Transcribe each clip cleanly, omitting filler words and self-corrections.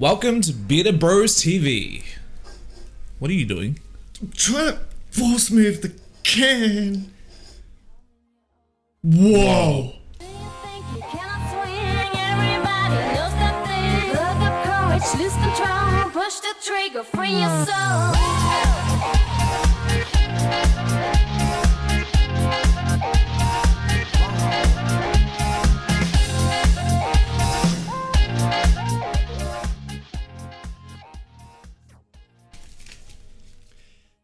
Welcome to BeardedBros TV. What are you doing? I'm trying to force move the can. Whoa. Lose control, push the trigger, free your soul.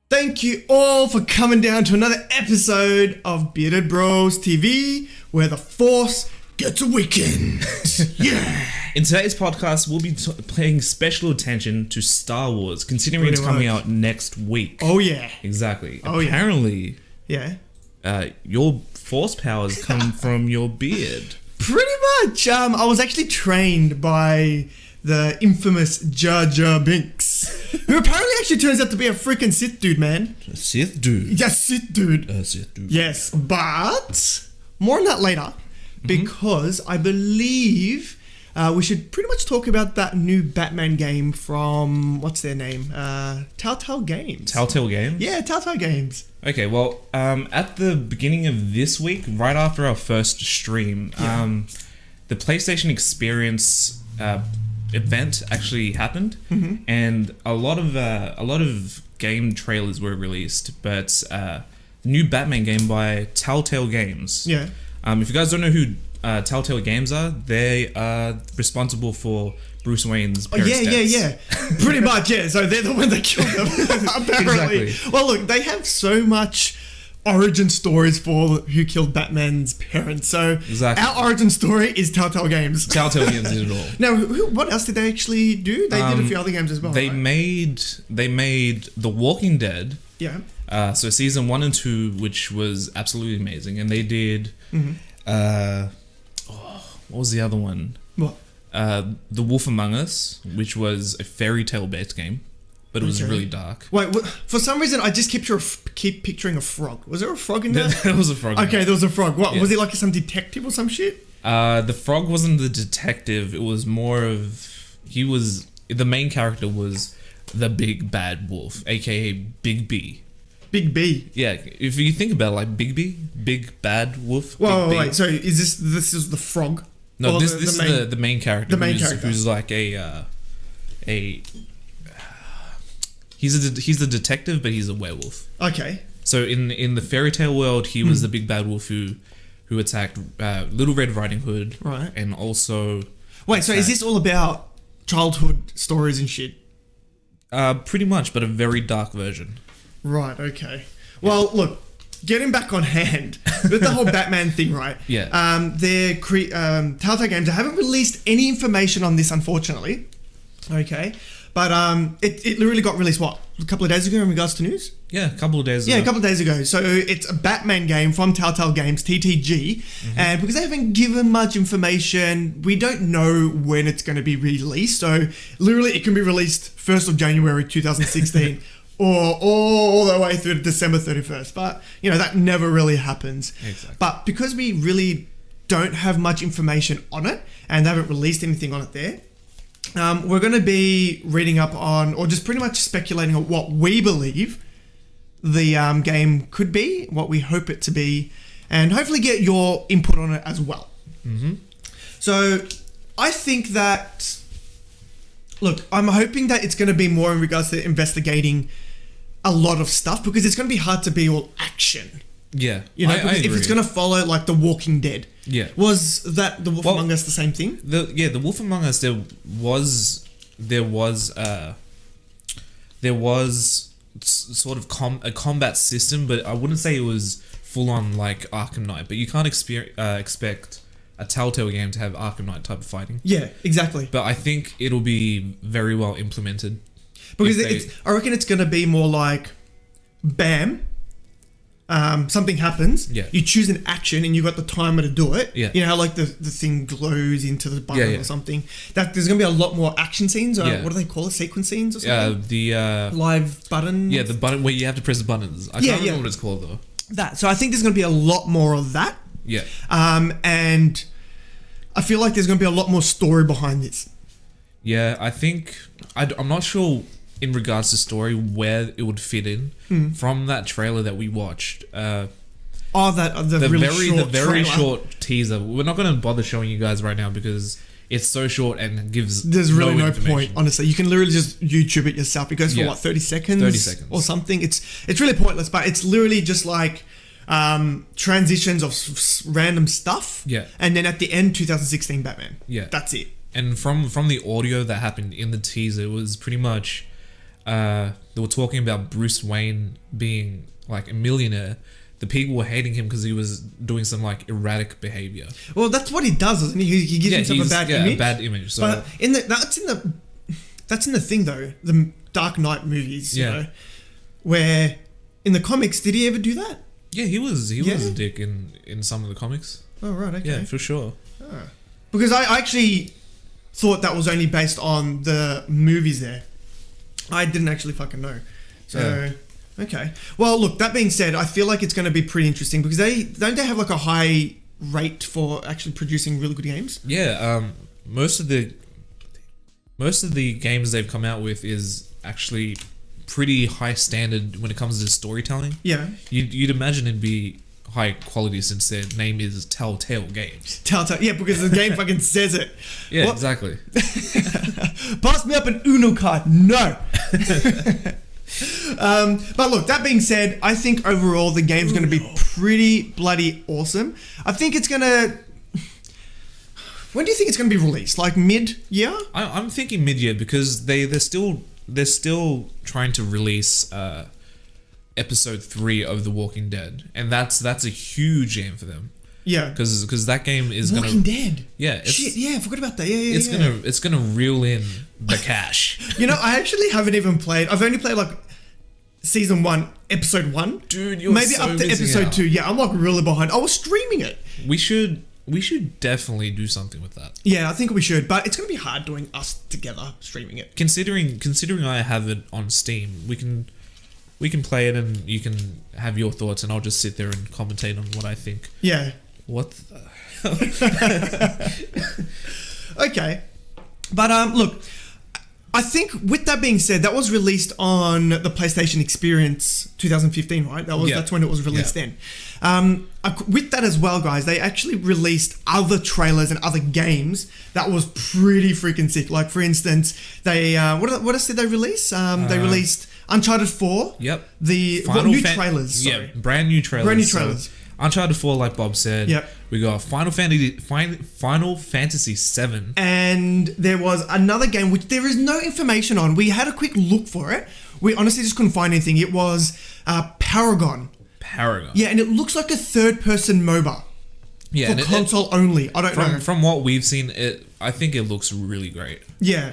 Thank you all for coming down to another episode of Bearded Bros TV, where the Force gets awakens. Yeah. In today's podcast, we'll be paying special attention to Star Wars, considering it's coming out next week. Oh yeah. Exactly. Oh, Apparently, yeah. Your Force powers come from your beard. Pretty much. I was actually trained by the infamous Jar Jar Binks, who apparently actually turns out to be a freaking Sith dude, man. A Sith dude. Yeah, Sith dude. Sith dude. Yes, but more on that later, because I believe we should pretty much talk about that new Batman game from, what's their name? Telltale Games. Telltale Games? Yeah, Telltale Games. Okay, well, at the beginning of this week, right after our first stream, the PlayStation Experience event actually happened, and a lot of game trailers were released, but the new Batman game by Telltale Games. Yeah. If you guys don't know who Telltale Games are, they are responsible for Bruce Wayne's parents' deaths. Yeah. Pretty much, yeah. So they're the one that killed them, apparently. Exactly. Well, look, they have so much origin stories for who killed Batman's parents. So Exactly. our origin story is Telltale Games. Telltale Games did it all. Now, what else did they actually do? They did a few other games as well. They right? made The Walking Dead. Yeah. So season 1 and 2, which was absolutely amazing, and they did. What was the other one? What? The Wolf Among Us, which was a fairy tale based game, but it was really dark. Wait, for some reason, I just keep picturing a frog. Was there a frog in there? There was a frog. Okay, there was a frog. What, Yeah. was he like some detective or some shit? The frog wasn't the detective. It was more of the main character was the big bad wolf, aka Big B. Big B. Yeah, if you think about it, like Big B, big bad wolf. Whoa, Big B. wait. So is this is the frog? No, Or this is the main character. The main character. Who's like he's a detective, but he's a werewolf. Okay. So in the fairy tale world, he was the big bad wolf who attacked Little Red Riding Hood. Right. And also Wait, so is this all about childhood stories and shit? pretty much, but a very dark version. Right. Okay. Well, look. Getting back on hand with the whole Batman thing, right? Yeah. Telltale Games, I haven't released any information on this, unfortunately. Okay. But it literally got released, what, a couple of days ago in regards to news? Yeah, a couple of days ago. Yeah, a couple of days ago. So it's a Batman game from Telltale Games, TTG. And because they haven't given much information, we don't know when it's going to be released. So literally it can be released 1st of January 2016 or all the way through to December 31st. But, you know, that never really happens. Exactly. But because we really don't have much information on it and they haven't released anything on it there, we're going to be reading up on, or just pretty much speculating on what we believe the game could be, what we hope it to be, and hopefully get your input on it as well. So I think that, look, I'm hoping that it's going to be more in regards to investigating a lot of stuff, because it's going to be hard to be all action. Yeah. You know, I because if agree. it's going to follow like The Walking Dead. Yeah. Was that The Wolf Among Us the same thing? The Wolf Among Us, there was sort of a combat system, but I wouldn't say it was full on like Arkham Knight. But you can't expect a Telltale game to have Arkham Knight type of fighting. Yeah, exactly. But I think it'll be very well implemented. Because I reckon it's going to be more like, bam, something happens. Yeah. You choose an action and you got the timer to do it. Yeah. You know how like the thing glows into the button Yeah. or something. That there's going to be a lot more action scenes. Or Yeah. what do they call it? Sequence scenes or something? The Live button. the button where you have to press the buttons. I can't remember what it's called though. That. So I think there's going to be a lot more of that. Yeah. And I feel like there's going to be a lot more story behind this. Yeah, I think I'm not sure in regards to story where it would fit in from that trailer that we watched. The very short teaser. We're not going to bother showing you guys right now because it's so short and gives. There's really no information. point, honestly. You can literally just YouTube it yourself. It goes for 30 seconds, 30 seconds or something. It's really pointless, but it's literally just like transitions of random stuff. Yeah, and then at the end, 2016 Batman. Yeah, that's it. And from the audio that happened in the teaser, it was pretty much they were talking about Bruce Wayne being like a millionaire. The people were hating him because he was doing some like erratic behavior. Well, that's what he does, isn't he? He gives himself a bad image. A bad image. So, but that's in the thing though. The Dark Knight movies, you know, where in the comics, did he ever do that? Yeah, he was a dick in some of the comics. Oh right, okay. Yeah, for sure. Because I actually thought that was only based on the movies there. I didn't actually fucking know. So, okay. Well, look, that being said, I feel like it's going to be pretty interesting because they have like a high rate for actually producing really good games? Yeah, most of the games they've come out with is actually pretty high standard when it comes to storytelling. Yeah. You'd imagine it'd be high quality since their name is Telltale Games. Telltale, yeah, because the game fucking says it. Yeah, exactly. Pass me up an Uno card. No. But look, that being said, I think overall the game's going to be pretty bloody awesome. I think it's going to... When do you think it's going to be released? Like mid-year? I'm thinking mid-year because they're still trying to release episode 3 of The Walking Dead, and that's a huge game for them. Yeah, because that game is Walking Dead. Yeah, shit. Yeah, I forgot about that. Yeah. It's gonna reel in the cash. You know, I actually haven't even played. I've only played like season 1, episode 1. Dude, you're maybe so up to missing episode out. 2. Yeah, I'm like really behind. I was streaming it. We should definitely do something with that. Yeah, I think we should, but it's gonna be hard doing us together streaming it. Considering I have it on Steam, we can play it and you can have your thoughts, and I'll just sit there and commentate on what I think. Yeah. What the Okay. But look, I think with that being said, that was released on the PlayStation Experience 2015, right? That's when it was released then. With that as well, guys, they actually released other trailers and other games that was pretty freaking sick. Like for instance, they what else did they release? They released Uncharted 4. Yep. The trailers. Sorry. Yeah, brand new trailers. So, Uncharted 4, like Bob said. Yep. We got Final Fantasy 7. And there was another game which there is no information on. We had a quick look for it. We honestly just couldn't find anything. It was Paragon. Yeah, and it looks like a third-person MOBA. Yeah, for console only. I don't know. From what we've seen, I think it looks really great. Yeah.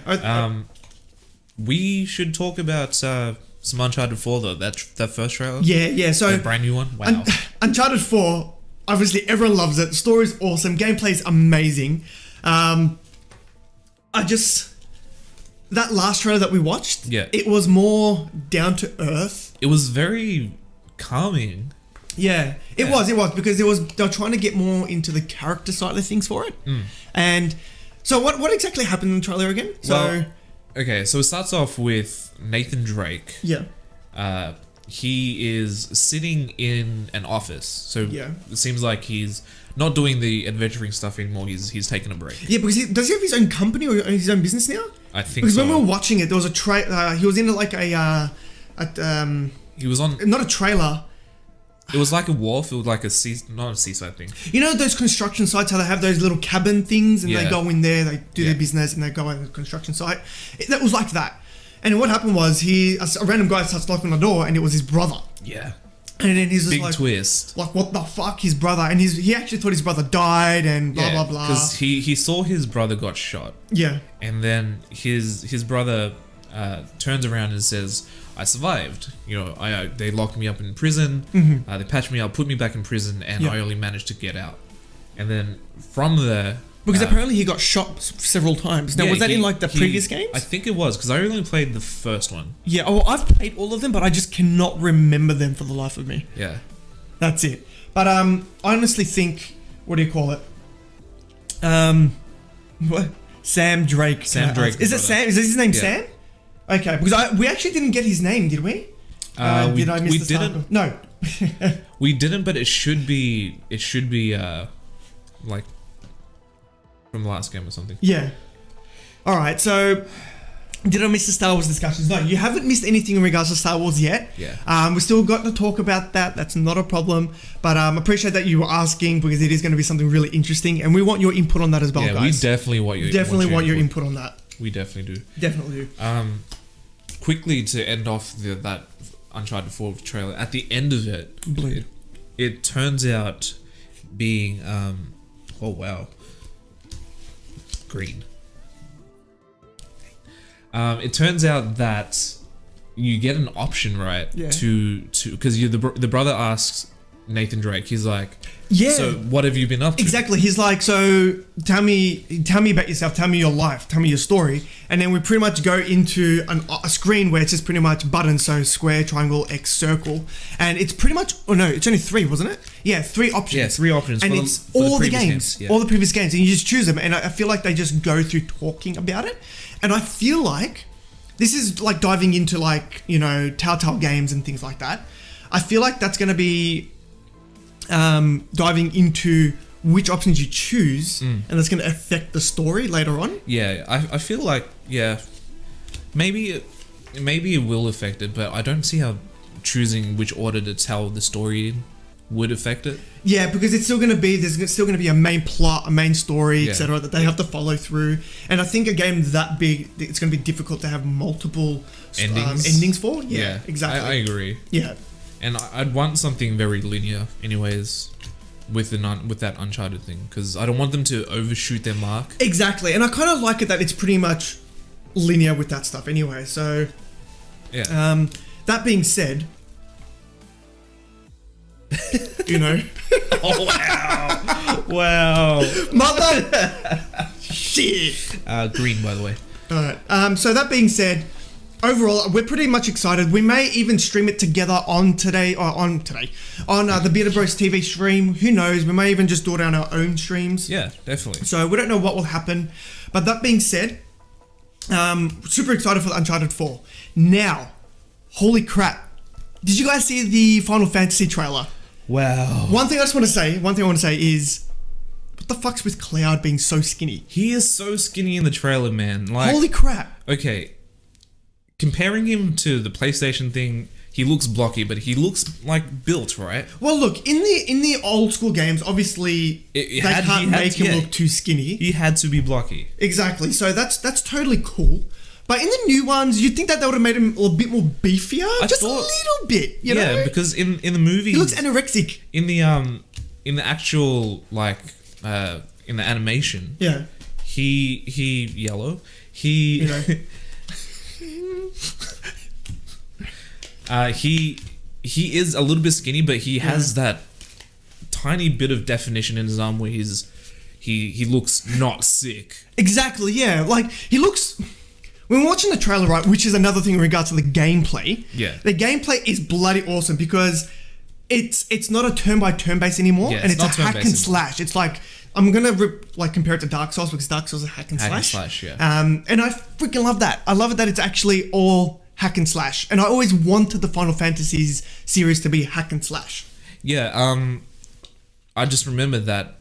We should talk about some Uncharted 4 though. That first trailer. Yeah. So the brand new one. Wow. Uncharted 4. Obviously, everyone loves it. The story's awesome. Gameplay's amazing. That last trailer that we watched. Yeah. It was more down to earth. It was very calming. Yeah, it was because they were trying to get more into the character side of things for it. And so what exactly happened in the trailer again? So it starts off with Nathan Drake. Yeah. He is sitting in an office. So it seems like he's not doing the adventuring stuff anymore. He's taking a break. Yeah, because does he have his own company or his own business now? I think because so. when we were watching it, there was he was in like he was on not a trailer. It was like a wharf. It was like not a seaside thing. You know those construction sites, how they have those little cabin things and they go in there, they do their business and they go on the construction site. That was like that. And what happened was a random guy starts knocking on the door and it was his brother. Yeah. And then he's just big twist. Like, what the fuck? His brother. And he actually thought his brother died and blah, blah, blah. Because he saw his brother got shot. Yeah. And then his brother turns around and says, I survived. You know, they locked me up in prison. Mm-hmm. They patched me up, put me back in prison, and I only managed to get out. And then from there... Because apparently he got shot several times. Now, was that in like the previous games? I think it was, because I only played the first one. Yeah, well, I've played all of them, but I just cannot remember them for the life of me. Yeah. That's it. But I honestly think... What do you call it? What? Sam Drake. Sam Drake. Is it Sam? Is his name Yeah. Sam? Okay, because we actually didn't get his name, did we? Did I miss we the start? didn't. No. We didn't, but it should be like from the last game or something. Yeah. All right. So, did I miss the Star Wars discussions? No, you haven't missed anything in regards to Star Wars yet. Yeah. We still got to talk about that. That's not a problem. But appreciate that you were asking because it is going to be something really interesting, and we want your input on that as well, Yeah, guys. we definitely want your input on that. We definitely do. Definitely do. Quickly to end off that Uncharted 4 trailer, at the end of it, it turns out being oh wow, green. It turns out that you get an option, right? Yeah. To because the brother asks Nathan Drake, he's like, Yeah. so what have you been up to? Exactly. He's like, so tell me about yourself. Tell me your life. Tell me your story. And then we pretty much go into a screen where it's just pretty much buttons. So square, triangle, X, circle. And it's pretty much, oh no, it's only 3, wasn't it? Yeah, 3 options. Yeah, 3 options. And it's all the games. Yeah. All the previous games. And you just choose them. And I feel like they just go through talking about it. And I feel like this is like diving into like, you know, Telltale games and things like that. I feel like that's going to be diving into which options you choose, and that's going to affect the story later on. Yeah, I feel like, yeah, maybe it will affect it, but I don't see how choosing which order to tell the story in would affect it. Yeah, because it's still going to be, there's still going to be a main plot, a main story, Yeah. etc. that they have to follow through. And I think a game that big, it's going to be difficult to have multiple endings for. Yeah, exactly. I agree. Yeah. And I'd want something very linear, anyways, with that Uncharted thing, because I don't want them to overshoot their mark. Exactly, and I kind of like it that it's pretty much linear with that stuff anyway. So, Yeah. that being said, you know, Oh wow! Wow. mother, shit. Green, by the way. All right. So that being said, overall, we're pretty much excited. We may even stream it together on the BeardedBros TV stream. Who knows? We may even just do it on our own streams. Yeah, definitely. So we don't know what will happen. But that being said, super excited for the Uncharted 4. Now, holy crap. Did you guys see the Final Fantasy trailer? Wow. One thing I want to say is, what the fuck's with Cloud being so skinny? He is so skinny in the trailer, man. Like, Holy crap. okay, comparing him to the PlayStation thing, he looks blocky, but he looks like built, right? Well, look, in the old school games, obviously they can't make him look too skinny. He had to be blocky. Exactly. So that's totally cool. But in the new ones, you'd think that they would have made him a bit more beefier, just a little bit. You know? Yeah, because in the movie, he looks anorexic. In the actual like in the animation, Yeah. he yellow. He You know. he is a little bit skinny, but he has that tiny bit of definition in his arm where he looks not sick. Exactly. Yeah. Like he looks. When we're watching the trailer, right, which is another thing in regards to the gameplay. Yeah. The gameplay is bloody awesome because it's not a turn by turn base anymore, Yeah, and it's a not hack turn-based and anymore. slash. It's like I'm gonna compare it to Dark Souls because Dark Souls is hack and slash. Yeah. And I freaking love that. I love it that it's actually all hack and slash. And I always wanted the Final Fantasies series to be hack and slash. Yeah, I just remember that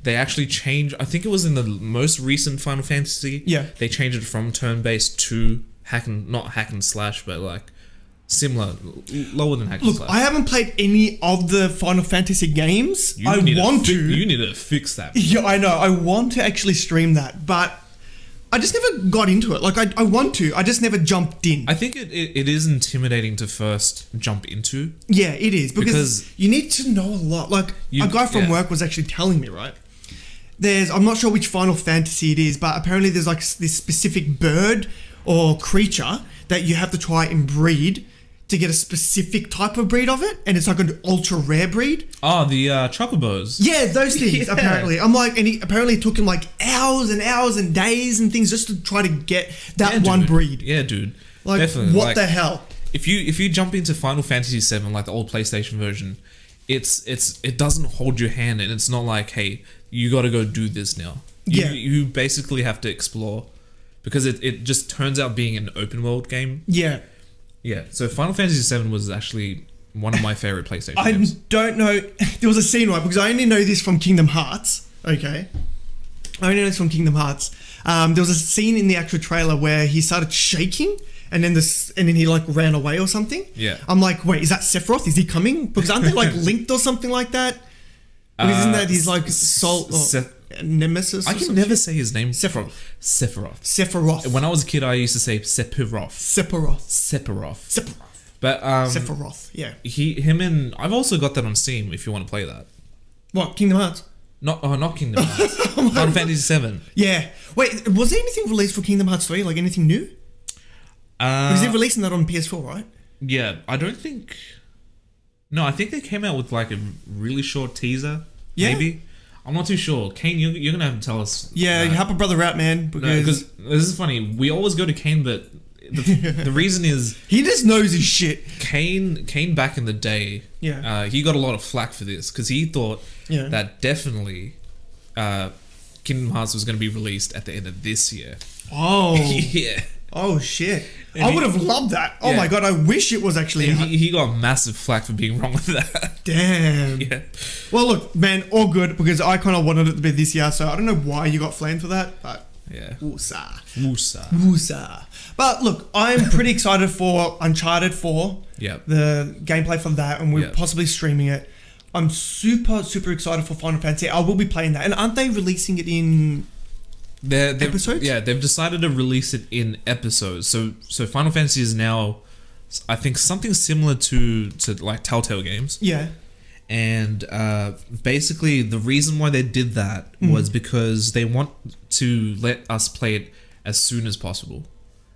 they actually changed. I think it was in the most recent Final Fantasy. Yeah. They changed it from turn-based to not hack and slash, but like similar, lower than hack and Look, slash. I haven't played any of the Final Fantasy games. You I want to. You need to fix that. Yeah, I know. I want to actually stream that, but I just never got into it. Like, I want to. I just never jumped in. I think it is intimidating to first jump into. Yeah, it is. Because you need to know a lot. Like, a guy from work was actually telling me, right? I'm not sure which Final Fantasy it is, but apparently there's like this specific bird or creature that you have to try and breed to get a specific type of breed of it. And it's like an ultra rare breed. Oh, the chocobos. Yeah, those things, Yeah. apparently. I'm like, and apparently it took him like hours and hours and days and things just to try to get that one breed. Yeah, dude. Like, Definitely. what Like, the hell? If you jump into Final Fantasy VII, like the old PlayStation version, it doesn't hold your hand, and it's not like, hey, you got to go do this now. Yeah. You basically have to explore because it just turns out being an open world game. Yeah. Yeah. So Final Fantasy VII was actually one of my favorite PlayStation I games. don't know. There was a scene, right? Because I only know this from Kingdom Hearts. Okay. I only know this from Kingdom Hearts. There was a scene in the actual trailer where he started shaking and then he like ran away or something. Yeah. I'm like, wait, is that Sephiroth? Is he coming? Because aren't they like linked or something like that? Because isn't that his like soul or nemesis? I can never say his name. Sephiroth. Sephiroth. When I was a kid, I used to say Sephiroth. Sephiroth. But Sephiroth. Yeah. him and I've also got that on Steam if you want to play that. What, Kingdom Hearts? Not Kingdom Hearts. Final Fantasy VII. Yeah. Wait, was there anything released for Kingdom Hearts 3? Like anything new? Because they're releasing that on PS4, right? Yeah, I don't think. No, I think they came out with like a really short teaser. Yeah. Maybe. I'm not too sure. Kane, you're gonna have to tell us. Yeah, help a brother out, man. Because this is funny. We always go to Kane, but the reason is he just knows his shit. Kane back in the day. Yeah. He got a lot of flack for this because he thought Yeah. that definitely Kingdom Hearts was going to be released at the end of this year. Oh. Yeah. Oh shit! And I would have loved that. Oh Yeah. my god! I wish it was actually. And he got massive flack for being wrong with that. Damn. Yeah. Well, look, man, all good because I kind of wanted it to be this year, so I don't know why you got flamed for that, but Yeah. Woosa. But look, I'm pretty excited for Uncharted 4. Yeah. The gameplay from that, and we're Yeah. possibly streaming it. I'm super excited for Final Fantasy. I will be playing that, and aren't they releasing it in? They've Episodes? Yeah, they've decided to release it in episodes. So Final Fantasy is now, I think, something similar to like Telltale games. Yeah. And basically, the reason why they did that was because they want to let us play it as soon as possible.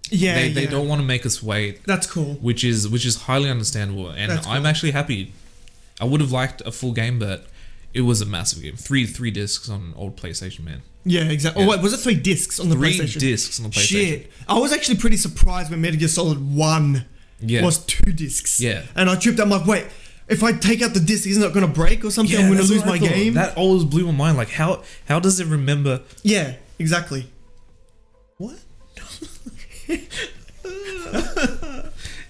Yeah. They don't want to make us wait, That's cool. which is highly understandable. And That's I'm cool. actually happy. I would have liked a full game, but it was a massive game. Three discs on an old PlayStation, man. Yeah, exactly. Yeah. Oh, wait, was it 3 discs on the Three PlayStation? discs on the PlayStation. Shit. I was actually pretty surprised when Metal Gear Solid 1 Yeah. was 2 discs. Yeah. And I tripped. I'm like, wait, if I take out the disc, isn't it going to break or something? I'm going to that's lose what I my thought. game. That always blew my mind. Like, how does it remember? Yeah, exactly. What?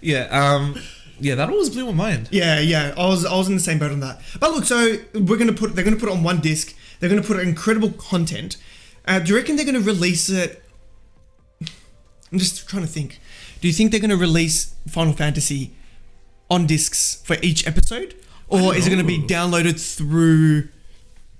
Yeah, that always blew my mind. Yeah. I was in the same boat on that. But look, so they're going to put it on 1 disc. They're going to put incredible content. Do you reckon they're going to release it? I'm just trying to think. Do you think they're going to release Final Fantasy on discs for each episode? Or is it going to be know. downloaded through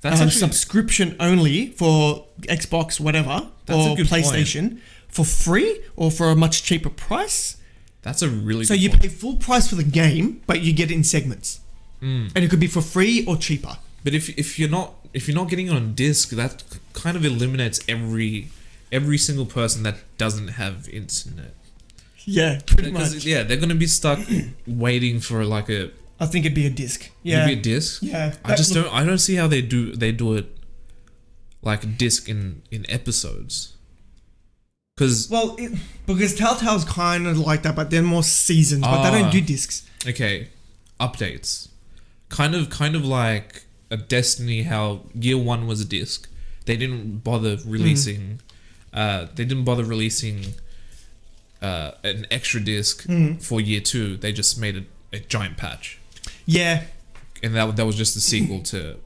That's actually subscription only for Xbox, whatever, That's a or good PlayStation for free or for a much cheaper price? that's a really So good you point. pay full price for the game, but you get it in segments. And it could be for free or cheaper. But if you're not getting it on disc, that kind of eliminates every single person that doesn't have internet. Yeah, pretty Because much. yeah, they're gonna be stuck waiting for like a I think it'd be a disc. Yeah. maybe a disc. Yeah. I don't see how they do it like a disc in episodes. Because Well, because Telltale's kind of like that, but they're more seasons, but they don't do discs. okay, updates, kind of like a Destiny. How Year 1 was a disc. They didn't bother releasing. An extra disc for Year 2. They just made a giant patch, Yeah. and that was just the sequel to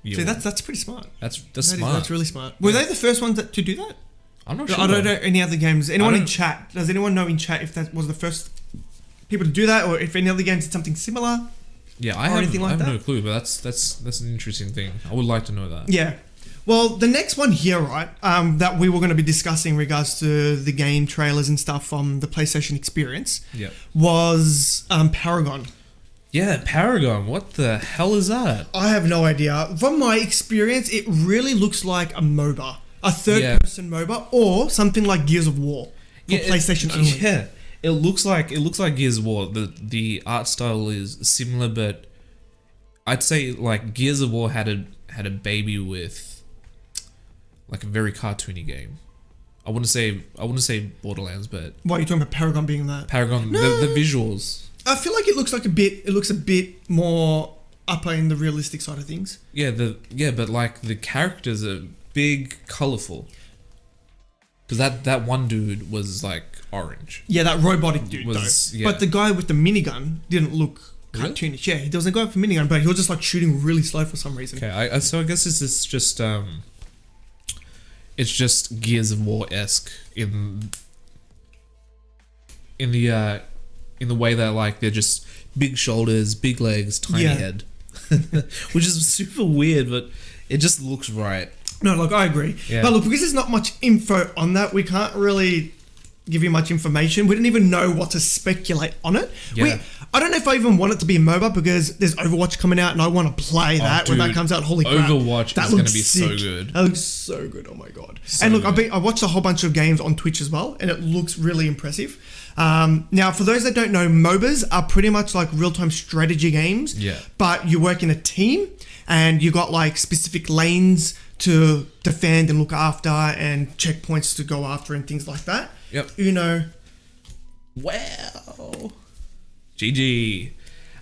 Year See, 1. that's pretty smart. That's That is- smart. That's really smart. Were they the first ones to do that? I'm not sure. I don't know any other games. Anyone in don't- chat? Does anyone know in chat if that was the first people to do that, or if any other games did something similar? Yeah, or anything like I have that? no clue, but that's an interesting thing. I would like to know that. Yeah. Well, the next one here, right, that we were going to be discussing in regards to the game trailers and stuff from the PlayStation experience Yeah. was Paragon. Yeah, Paragon. What the hell is that? I have no idea. From my experience, it really looks like a MOBA. A third-person MOBA or something like Gears of War for PlayStation only. Yeah, it looks like Gears of War. The art style is similar, but I'd say like Gears of War had a baby with like a very cartoony game. I wouldn't say Borderlands, but What, you're talking about Paragon being that? Paragon. No. The visuals. I feel like it looks a bit more upper in the realistic side of things. Yeah, but like the characters are big, colorful. Because that one dude was like orange. Yeah, that robotic dude Was- though. yeah. But the guy with the minigun didn't look Really? cartoonish. Yeah, there was a guy with a minigun, but he was just like shooting really slow for some reason. Okay, so I guess it's just it's just Gears of War esque in the way that like they're just big shoulders, big legs, tiny Yeah. head, which is super weird, but it just looks right. No, look, I agree. Yeah. But look, because there's not much info on that, we can't really give you much information. We didn't even know what to speculate on it. Yeah. I don't know if I even want it to be a MOBA because there's Overwatch coming out and I want to play that when that dude, comes out. Holy crap. Overwatch that is gonna looks be so sick. good. That looks so good. Oh my God. So and look, good. I watched a whole bunch of games on Twitch as well and it looks really impressive. Now, for those that don't know, MOBAs are pretty much like real-time strategy games. Yeah. But you work in a team and you got like specific lanes to defend and look after and checkpoints to go after and things like that. Yep. Wow. GG.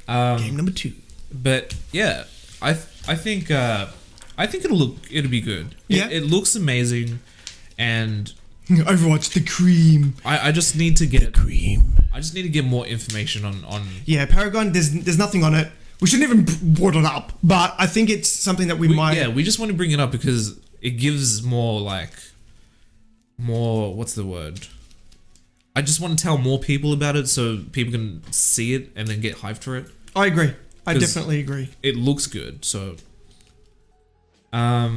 Game number 2. But yeah, I think it'll be good. Yeah. It looks amazing, and Overwatch, the cream. I just need to get Cream. I just need to get more information on Yeah, Paragon, there's nothing on it. We shouldn't even brought it up, but I think it's something that we might... Yeah, we just want to bring it up because it gives more what's the word? I just want to tell more people about it so people can see it and then get hyped for it. I agree. I 'Cause definitely agree. It looks good, so I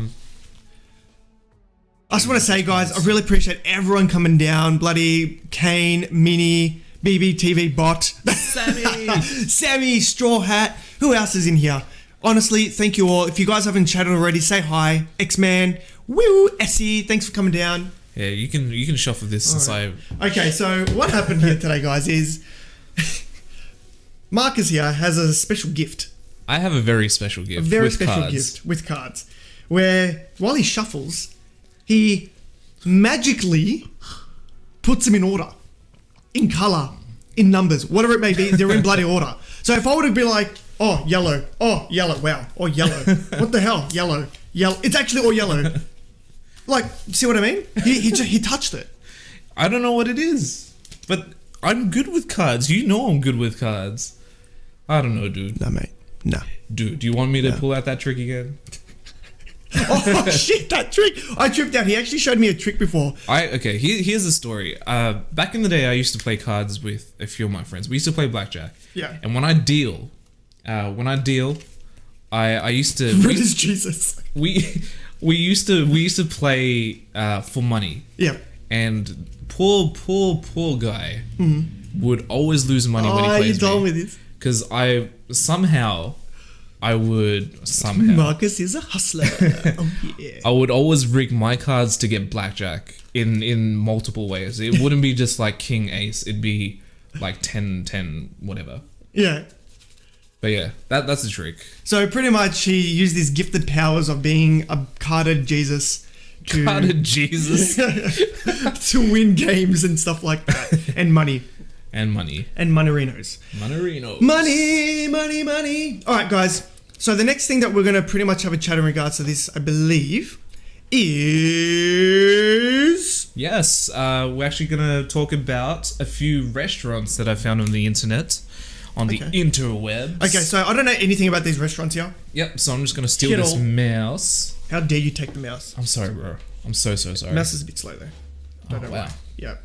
just want to say, guys, I really appreciate everyone coming down. Bloody Kane, Mini, BBTV Bot, Sammy. Sammy, Straw Hat. Who else is in here? Honestly, thank you all. If you guys haven't chatted already, say hi. X-Man, woo, Essie, thanks for coming down. Yeah, you can shuffle this since I Okay, so what happened here today, guys, is Marcus here has a special gift. have a very special gift. A very with special cards. gift with cards. Where, while he shuffles, he magically puts them in order. In colour. In numbers. Whatever it may be, they're in bloody order. So if I were to be like, oh, yellow. Oh, yellow. Wow. Oh, yellow. What the hell? Yellow. Yellow. It's actually all yellow. Like, see what I mean? He touched it. I don't know what it is, but I'm good with cards. You know I'm good with cards. I don't know, dude. No, mate. No. Dude, do you want me to pull out that trick again? Oh, shit, that trick. I tripped out. He actually showed me a trick before. Here's the story. Back in the day, I used to play cards with a few of my friends. We used to play blackjack. Yeah. And when I deal, I used to Red is Jesus. we used to play for money. Yeah. And poor guy would always lose money when he Oh, you plays told me. me this. Because I would Marcus is a hustler. Oh, yeah. I would always rig my cards to get blackjack in multiple ways. It wouldn't be just like king ace. It'd be like 10 whatever. Yeah. But yeah, that's the trick. So pretty much he used his gifted powers of being a carded Jesus to, Carded Jesus to win games and stuff like that. And money. and money. And monerinos. Monerinos. Money. Alright, guys. So the next thing that we're going to pretty much have a chat in regards to this, I believe, is... Yes, we're actually going to talk about a few restaurants that I found on the internet. On the interwebs. Okay, so I don't know anything about these restaurants here. Yep, so I'm just going to steal Kittle. this mouse. How dare you take the mouse? I'm sorry, bro. I'm so sorry. Mouse is a bit slow, though. Don't know wow. why. Yeah.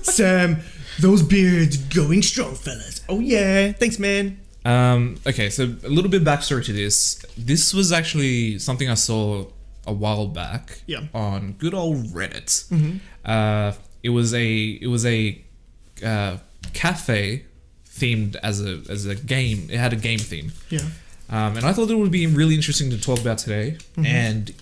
Sam, those beards going strong, fellas. Oh, yeah. Thanks, man. Okay, so a little bit backstory to this. This was actually something I saw a while back on good old Reddit. It was a cafe themed as a game. It had a game theme. Yeah. And I thought it would be really interesting to talk about today. And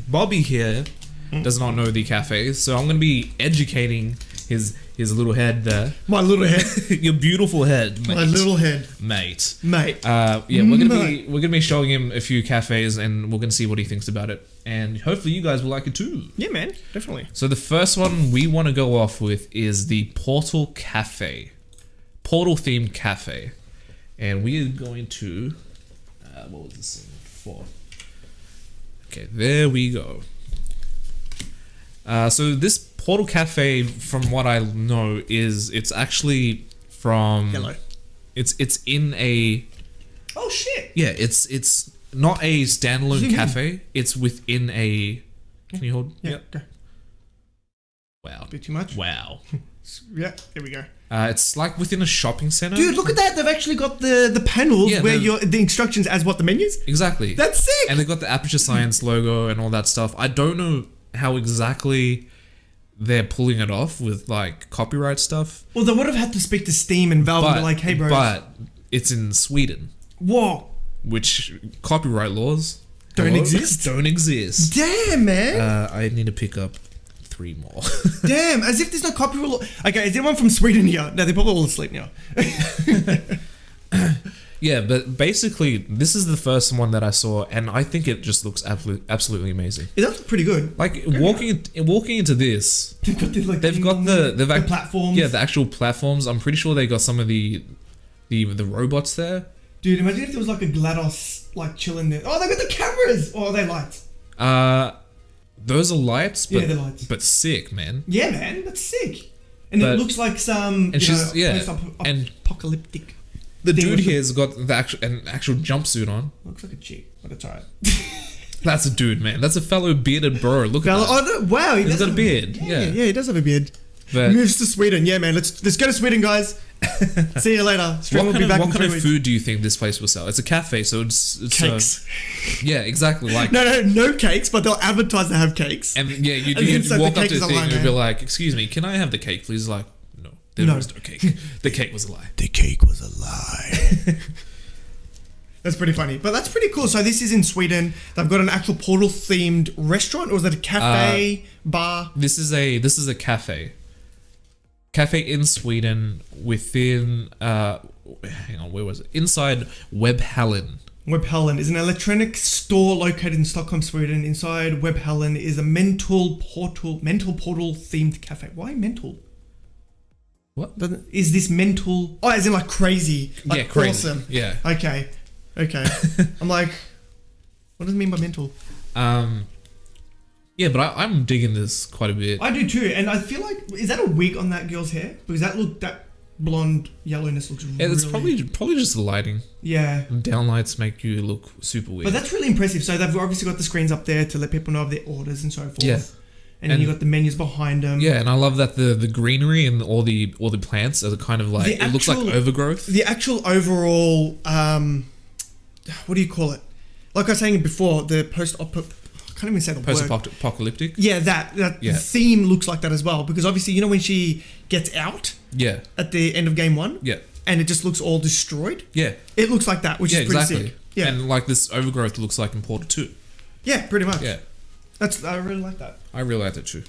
Bobby here does not know the cafe, so I'm going to be educating his little head there. My little head. Your beautiful head, mate. My little head. Mate. Mate. We're gonna be showing him a few cafes, and we're gonna see what he thinks about it, and hopefully you guys will like it too. Yeah, man. Definitely. So the first one we want to go off with is the Portal Cafe, Portal themed cafe, and we are going to what was this for? Okay, there we go. So this Portal Cafe, from what I know, it's actually from Hello. It's in a Oh shit. yeah. It's not a standalone Zoom in. cafe. It's within a. Can you hold? Yeah. Yep. Go. Wow. Bit too much. Wow. Yeah. There we go. It's like within a shopping center. Dude, look at that. They've actually got the panels Yeah, where they've- the instructions as what the menus. Exactly. That's sick. And they got the Aperture Science logo and all that stuff. I don't know how exactly they're pulling it off with like copyright stuff. Well, they would have had to speak to Steam and Valve and be like, hey, bro. But it's in Sweden, Whoa. which copyright laws Don't hello? exist? Don't exist. Damn, man. I need to pick up 3 more. Damn. As if there's no copyright law. Okay, is anyone from Sweden here? No, they're probably all asleep now. Yeah, but basically, this is the first one that I saw, and I think it just looks absolutely amazing. It does look pretty good. Like walking into this, They've got the, like, they've got the platforms. Yeah, the actual platforms. I'm pretty sure they got some of the robots there. Dude, imagine if there was like a GLaDOS like chilling there. Oh, they got the cameras. Oh, are they lights? Those are lights, but Yeah, they're lights. but sick, man. Yeah, man, that's sick. And But- it looks like some and she's- yeah, and- apocalyptic. The thing dude with the- here's got an actual jumpsuit on. Looks like a chick, but it's alright. That's a dude, man. That's a fellow bearded bro. Look at Oh, that. no, wow, He's does got a have beard. Yeah, Yeah. he does have a beard. But Moves to Sweden. Yeah, man. Let's go to Sweden, guys. See you later. Stream will what be back in kind 3 of weeks. food do you think this place will sell? It's a cafe, so it's Cakes. yeah, exactly. Like No cakes, but they'll advertise they have cakes. and yeah, you And you inside walk the up cake to is the a thing lie, and you'll be man. like, "Excuse me, can I have the cake, please?" Like, no, there No. was no cake. The cake was a lie. The cake was a lie. That's pretty funny, but that's pretty cool. So this is in Sweden. They've got an actual Portal themed restaurant, or is it a cafe bar? This is a cafe. Cafe in Sweden within hang on, where was it? Inside Webhallen. Webhallen is an electronic store located in Stockholm, Sweden. Inside Webhallen is a mental portal themed cafe. Why mental? What? Is this mental? Oh, as in like crazy. Like Yeah, crazy. Awesome. Yeah. Okay. I'm like, what does it mean by mental? Yeah, but I'm digging this quite a bit. I do too, and I feel like, is that a wig on that girl's hair? Because that blonde yellowness looks Yeah, it's really... probably just the lighting. Yeah. Downlights make you look super weird. But that's really impressive. So they've obviously got the screens up there to let people know of their orders and so forth. Yeah. And then you got the menus behind them. Yeah, and I love that the greenery and all the plants are kind of like The it looks like actual- overgrowth. The actual overall, what do you call it? Like I was saying before, the I can't even say the word. Post-apocalyptic. Yeah, that Yeah. theme looks like that as well. Because obviously, you know when she gets out Yeah, at the end of game 1? yeah, And it just looks all destroyed? yeah, It looks like that, which yeah. is pretty Exactly. sick. Yeah, And like this overgrowth looks like in Portal 2. yeah, pretty much. Yeah, I really like that. I really like that too.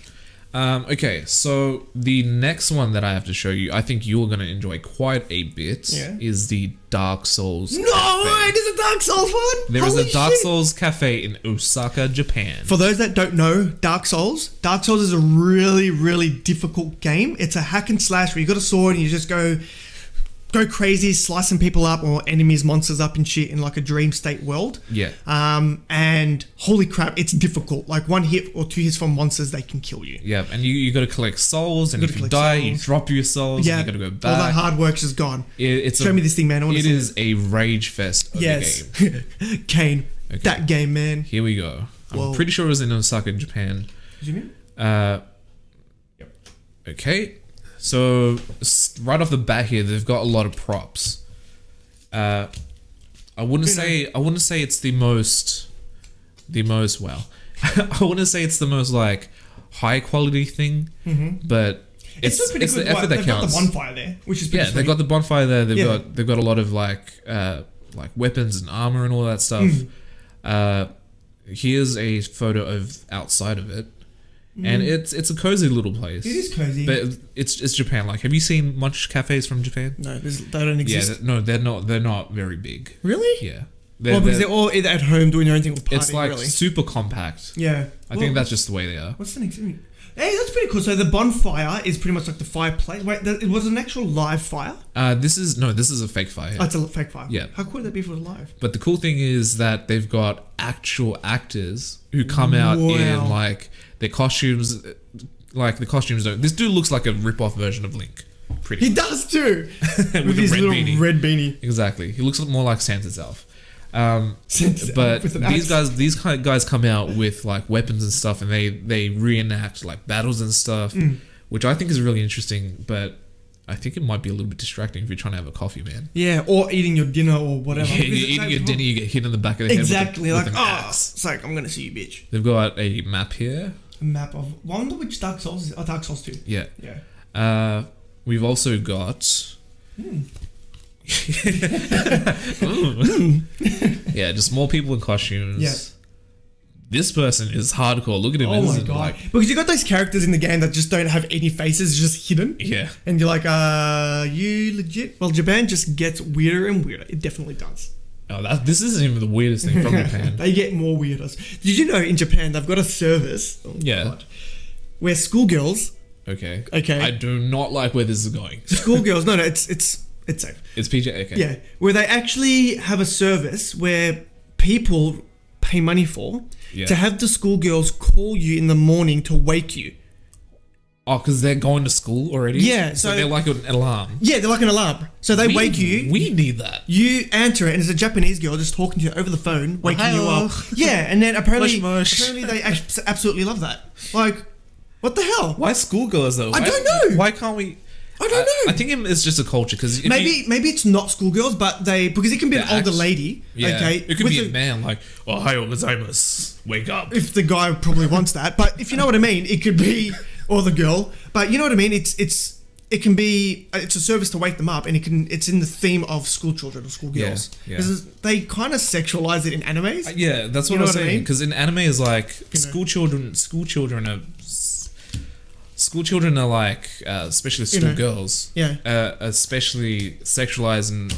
Okay, so the next one that I have to show you, I think you're going to enjoy quite a bit, Yeah. is the Dark Souls. No Cafe. way! There's a Dark Souls one. There is Holy a Dark shit. Souls cafe in Osaka, Japan. For those that don't know, Dark Souls is a really, really difficult game. It's a hack and slash where you got a sword and you just go crazy, slicing people up or enemies, monsters up and shit in like a dream state world. Yeah. And holy crap, it's difficult. Like 1 hit or 2 hits from monsters, they can kill you. Yeah, and you got to collect souls, and You if gotta you collect die, you souls. drop your souls, Yeah, and you got to go all that back. hard work's just gone. It's Show me this thing, man. I wanna It see is a rage fest of Yes, a game. Kane, Okay. that game, man. Here we go. Whoa. I'm pretty sure it was in Osaka, Japan. Zoom in. Yep. Okay. So right off the bat here, they've got a lot of props. I wouldn't say it's the most wow. I wouldn't say it's the most like high quality thing, but it's still pretty the good. effort that They've counts. got the bonfire there, which is pretty Yeah, sweet. they've got the bonfire there. They've Yeah. got a lot of like weapons and armor and all that stuff. Here's a photo of outside of it, and it's a cozy little place. It is cozy. but it's Japan. Like, have you seen much cafes from Japan? No, they don't Yeah, exist. no, they're not very big. Really? Yeah, Because they're all either at home doing their own thing or partying. It's like really. super compact. Yeah. I think that's just the way they are. What's the next thing? Hey, that's pretty cool. So the bonfire is pretty much like the fireplace. Wait, it was an actual live fire? This is a fake fire. Oh, it's a fake fire. Yeah. How cool would that be if it was live? But the cool thing is that they've got actual actors who come out in like their costumes. Like the costumes don't. This dude looks like a rip-off version of Link. Pretty. He does too. with his red little beanie. red beanie. Exactly. He looks more like Santa's elf. Santa's But elf with an these kind of guys come out with like weapons and stuff, and they reenact like battles and stuff, which I think is really interesting. But I think it might be a little bit distracting if you're trying to have a coffee, man. Yeah, or eating your dinner or whatever. Yeah, you're eating your dinner, you get hit in the back of the head. Exactly. With Like, an axe. it's like, I'm going to see you, bitch. They've got a map here. A map of... I wonder which Dark Souls is it? Oh, Dark Souls 2. Yeah. Yeah. We've also got... Yeah, just more people in costumes. Yeah. This person is hardcore. Look at him. Oh my Isn't god. like- Because you got those characters in the game that just don't have any faces, just hidden. yeah. And you're like, you legit? Well, Japan just gets weirder and weirder. It definitely does. Oh, this isn't even the weirdest thing from Japan. They get more weirdos. Did you know in Japan they've got a service? Oh, Yeah. God, where schoolgirls, Okay. Okay. I do not like where this is going. schoolgirls, no, it's safe. It's PJ. Okay. Yeah, where they actually have a service where people pay money for Yeah. to have the schoolgirls call you in the morning to wake you. Oh, because they're going to school already? Yeah, So so- they're like an alarm. Yeah, they're like an alarm. So they wake you. We need that. You answer it, and it's a Japanese girl just talking to you over the phone, waking you Hello. up. Yeah, and then apparently Mush. they absolutely love that. Like, what the hell? Why schoolgirls though? I don't know. Why can't we? I don't know. I think it's just a culture because Maybe it's not schoolgirls, but because it can be an The older acts- lady. Yeah, Okay, it could with be a- a man like, oh, hi, gozaimasu, wake up. if the guy probably wants that. But if you know what I mean, it could be or the girl. But you know what I mean. It can be it's a service to wake them up, and it's in the theme of school children or school girls. Yeah. Because they kind of sexualize it in animes. Yeah, that's what You know I'm what I saying. mean? Because in anime is like school children are like, especially You know. schoolgirls, Yeah. especially sexualized and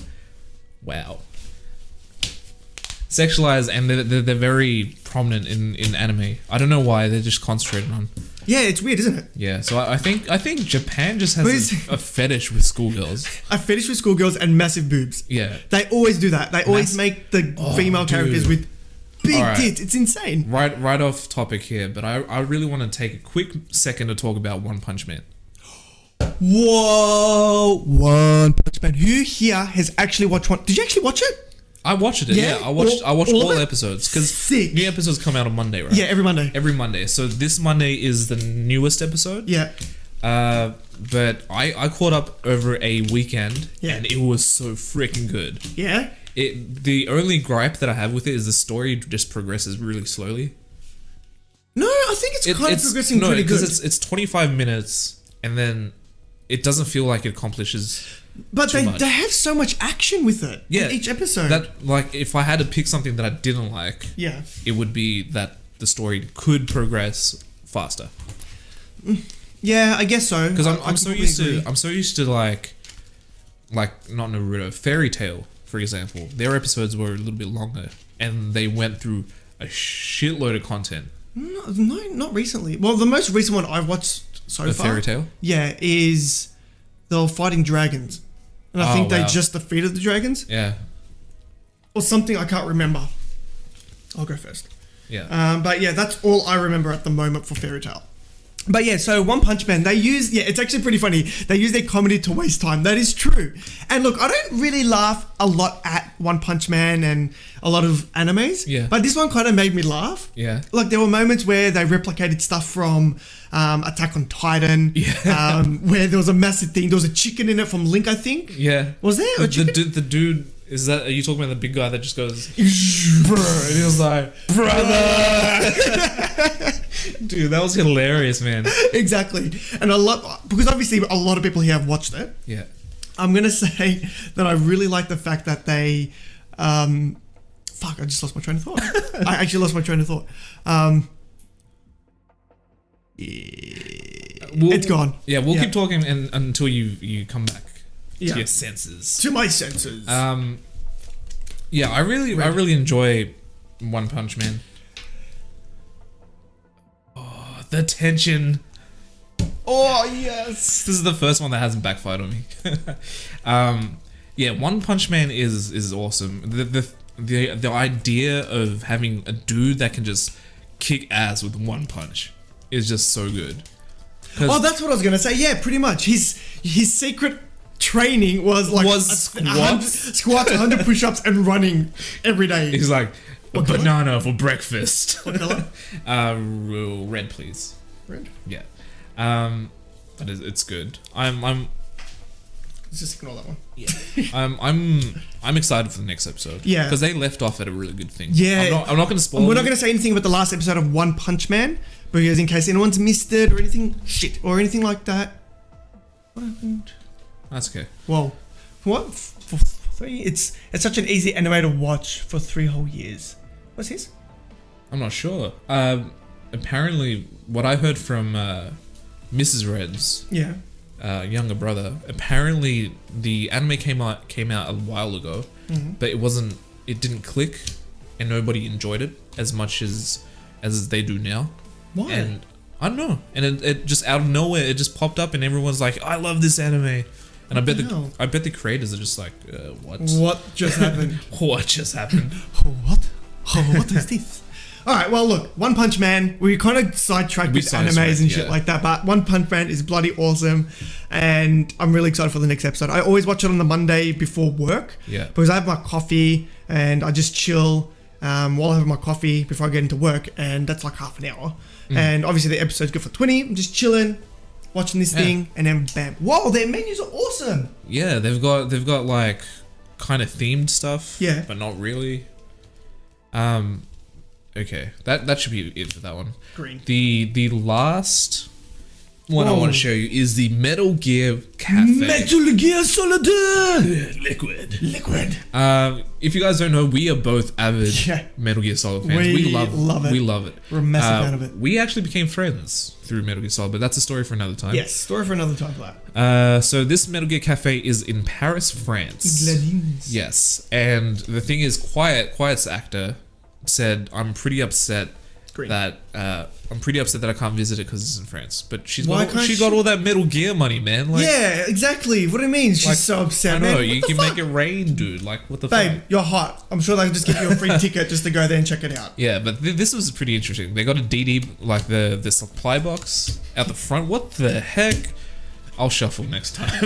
sexualized, and they're very prominent in anime. I don't know why they're just concentrated on. Yeah, it's weird, isn't it? Yeah, so I think Japan just But has it's- a fetish with schoolgirls. I finished with schoolgirls and massive boobs. Yeah. They always do that. They always make the female characters dude. with big Alright. tits. It's insane. Right off topic here, but I really want to take a quick second to talk about One Punch Man. Whoa, One Punch Man. Who here has actually watched one? Did you actually watch it? I watched it. Yeah? Yeah, I watched All all of it? episodes because Sick. new episodes come out on Monday, right? Yeah, every Monday. Every Monday. So this Monday is the newest episode. Yeah. But I caught up over a weekend, Yeah. and it was so freaking good. Yeah. The only gripe that I have with it is the story just progresses really slowly. No, I think it's kind of progressing pretty good. because it's 25 minutes, and then it doesn't feel like it accomplishes. But too they much. have so much action with it. Yeah, In each episode. That like if I had to pick something that I didn't like, yeah. it would be that the story could progress faster. Yeah, I guess so. Because I I'm so completely used agree. to like not Naruto, Fairy Tail, for example. Their episodes were a little bit longer, and they went through a shitload of content. No, not recently. Well, the most recent one I've watched so A far. Fairy Tail. Yeah, is they were fighting dragons. And I Oh, think they wow. just defeated the dragons. Yeah, Or something I can't remember. I'll go first. yeah. But yeah, that's all I remember at the moment for Fairy Tail. But yeah, so One Punch Man, it's actually pretty funny. They use their comedy to waste time. That is true. And look, I don't really laugh a lot at One Punch Man and a lot of animes. Yeah. But this one kind of made me laugh. Yeah. Like there were moments where they replicated stuff from Attack on Titan. Yeah. Where there was a massive thing. There was a chicken in it from Link, I think. Yeah. Was there a chicken? The dude is that? Are you talking about the big guy that just goes, bro? And he was like, brother. Dude, that was hilarious, man. Exactly. And because obviously a lot of people here have watched it. Yeah. I'm going to say that I really like the fact that they... fuck, I just lost my train of thought. I actually lost my train of thought. It's gone. Yeah, we'll Yeah. keep talking until you come back Yeah. to your senses. To my senses. Yeah, I really enjoy One Punch Man. Oh, the tension. Oh yes, this is the first one that hasn't backfired on me. Yeah, One Punch Man is awesome. The idea of having a dude that can just kick ass with one punch is just so good. Oh, that's what I was gonna say. Yeah, pretty much. His secret training was like squats, 100 push-ups, and running every day. He's like, What color? banana for breakfast. What color? Red, please. Red. Yeah. But it's good. I'm Let's just ignore that one. Yeah. I'm excited for the next episode. Yeah. Because they left off at a really good thing. Yeah. I'm not going to spoil. We're not going to say anything about the last episode of One Punch Man, because in case anyone's missed it or anything anything like that. What happened? That's okay. Well, what? For 3? It's such an easy anime to watch for 3 whole years. What's his? I'm not sure. Apparently, what I heard from Mrs. Red's younger brother, apparently the anime came out a while ago, but it didn't click, and nobody enjoyed it as much as they do now. Why? And I don't know. And it just out of nowhere, it just popped up, and everyone's like, "I love this anime." And I bet the creators are just like, "What? What just happened? What just happened? What? What is this?" All right, well, look, One Punch Man, we kind of sidetracked with animes and shit like that, but One Punch Man is bloody awesome, and I'm really excited for the next episode. I always watch it on the Monday before work, because I have my coffee, and I just chill while I have my coffee before I get into work, and that's like half an hour. And obviously the episode's good for 20. I'm just chilling, watching this thing, and then bam. Whoa, their menus are awesome. Yeah, they've got like kind of themed stuff, but not really. Okay, that should be it for that one. Green. The last one I want to show you is the Metal Gear Cafe. Metal Gear Solid Liquid. If you guys don't know, we are both avid Metal Gear Solid fans. We love it. We love it. We're a massive fan of it. We actually became friends through Metal Gear Solid, but that's a story for another time. Yes, story for another time for that. So this Metal Gear Cafe is in Paris, France. Gladines. Yes, and the thing is, Quiet's actor said, I'm pretty upset that I can't visit it because it's in France. But she got all that Metal Gear money, man. Like, yeah, exactly. What do you mean? She's so upset, man. I know, man. you can make it rain, dude. Like, what the fuck? Babe, you're hot. I'm sure they can just give you a free ticket just to go there and check it out. Yeah, but this was pretty interesting. They got a DD, like the supply box out the front. What the heck? I'll shuffle next time.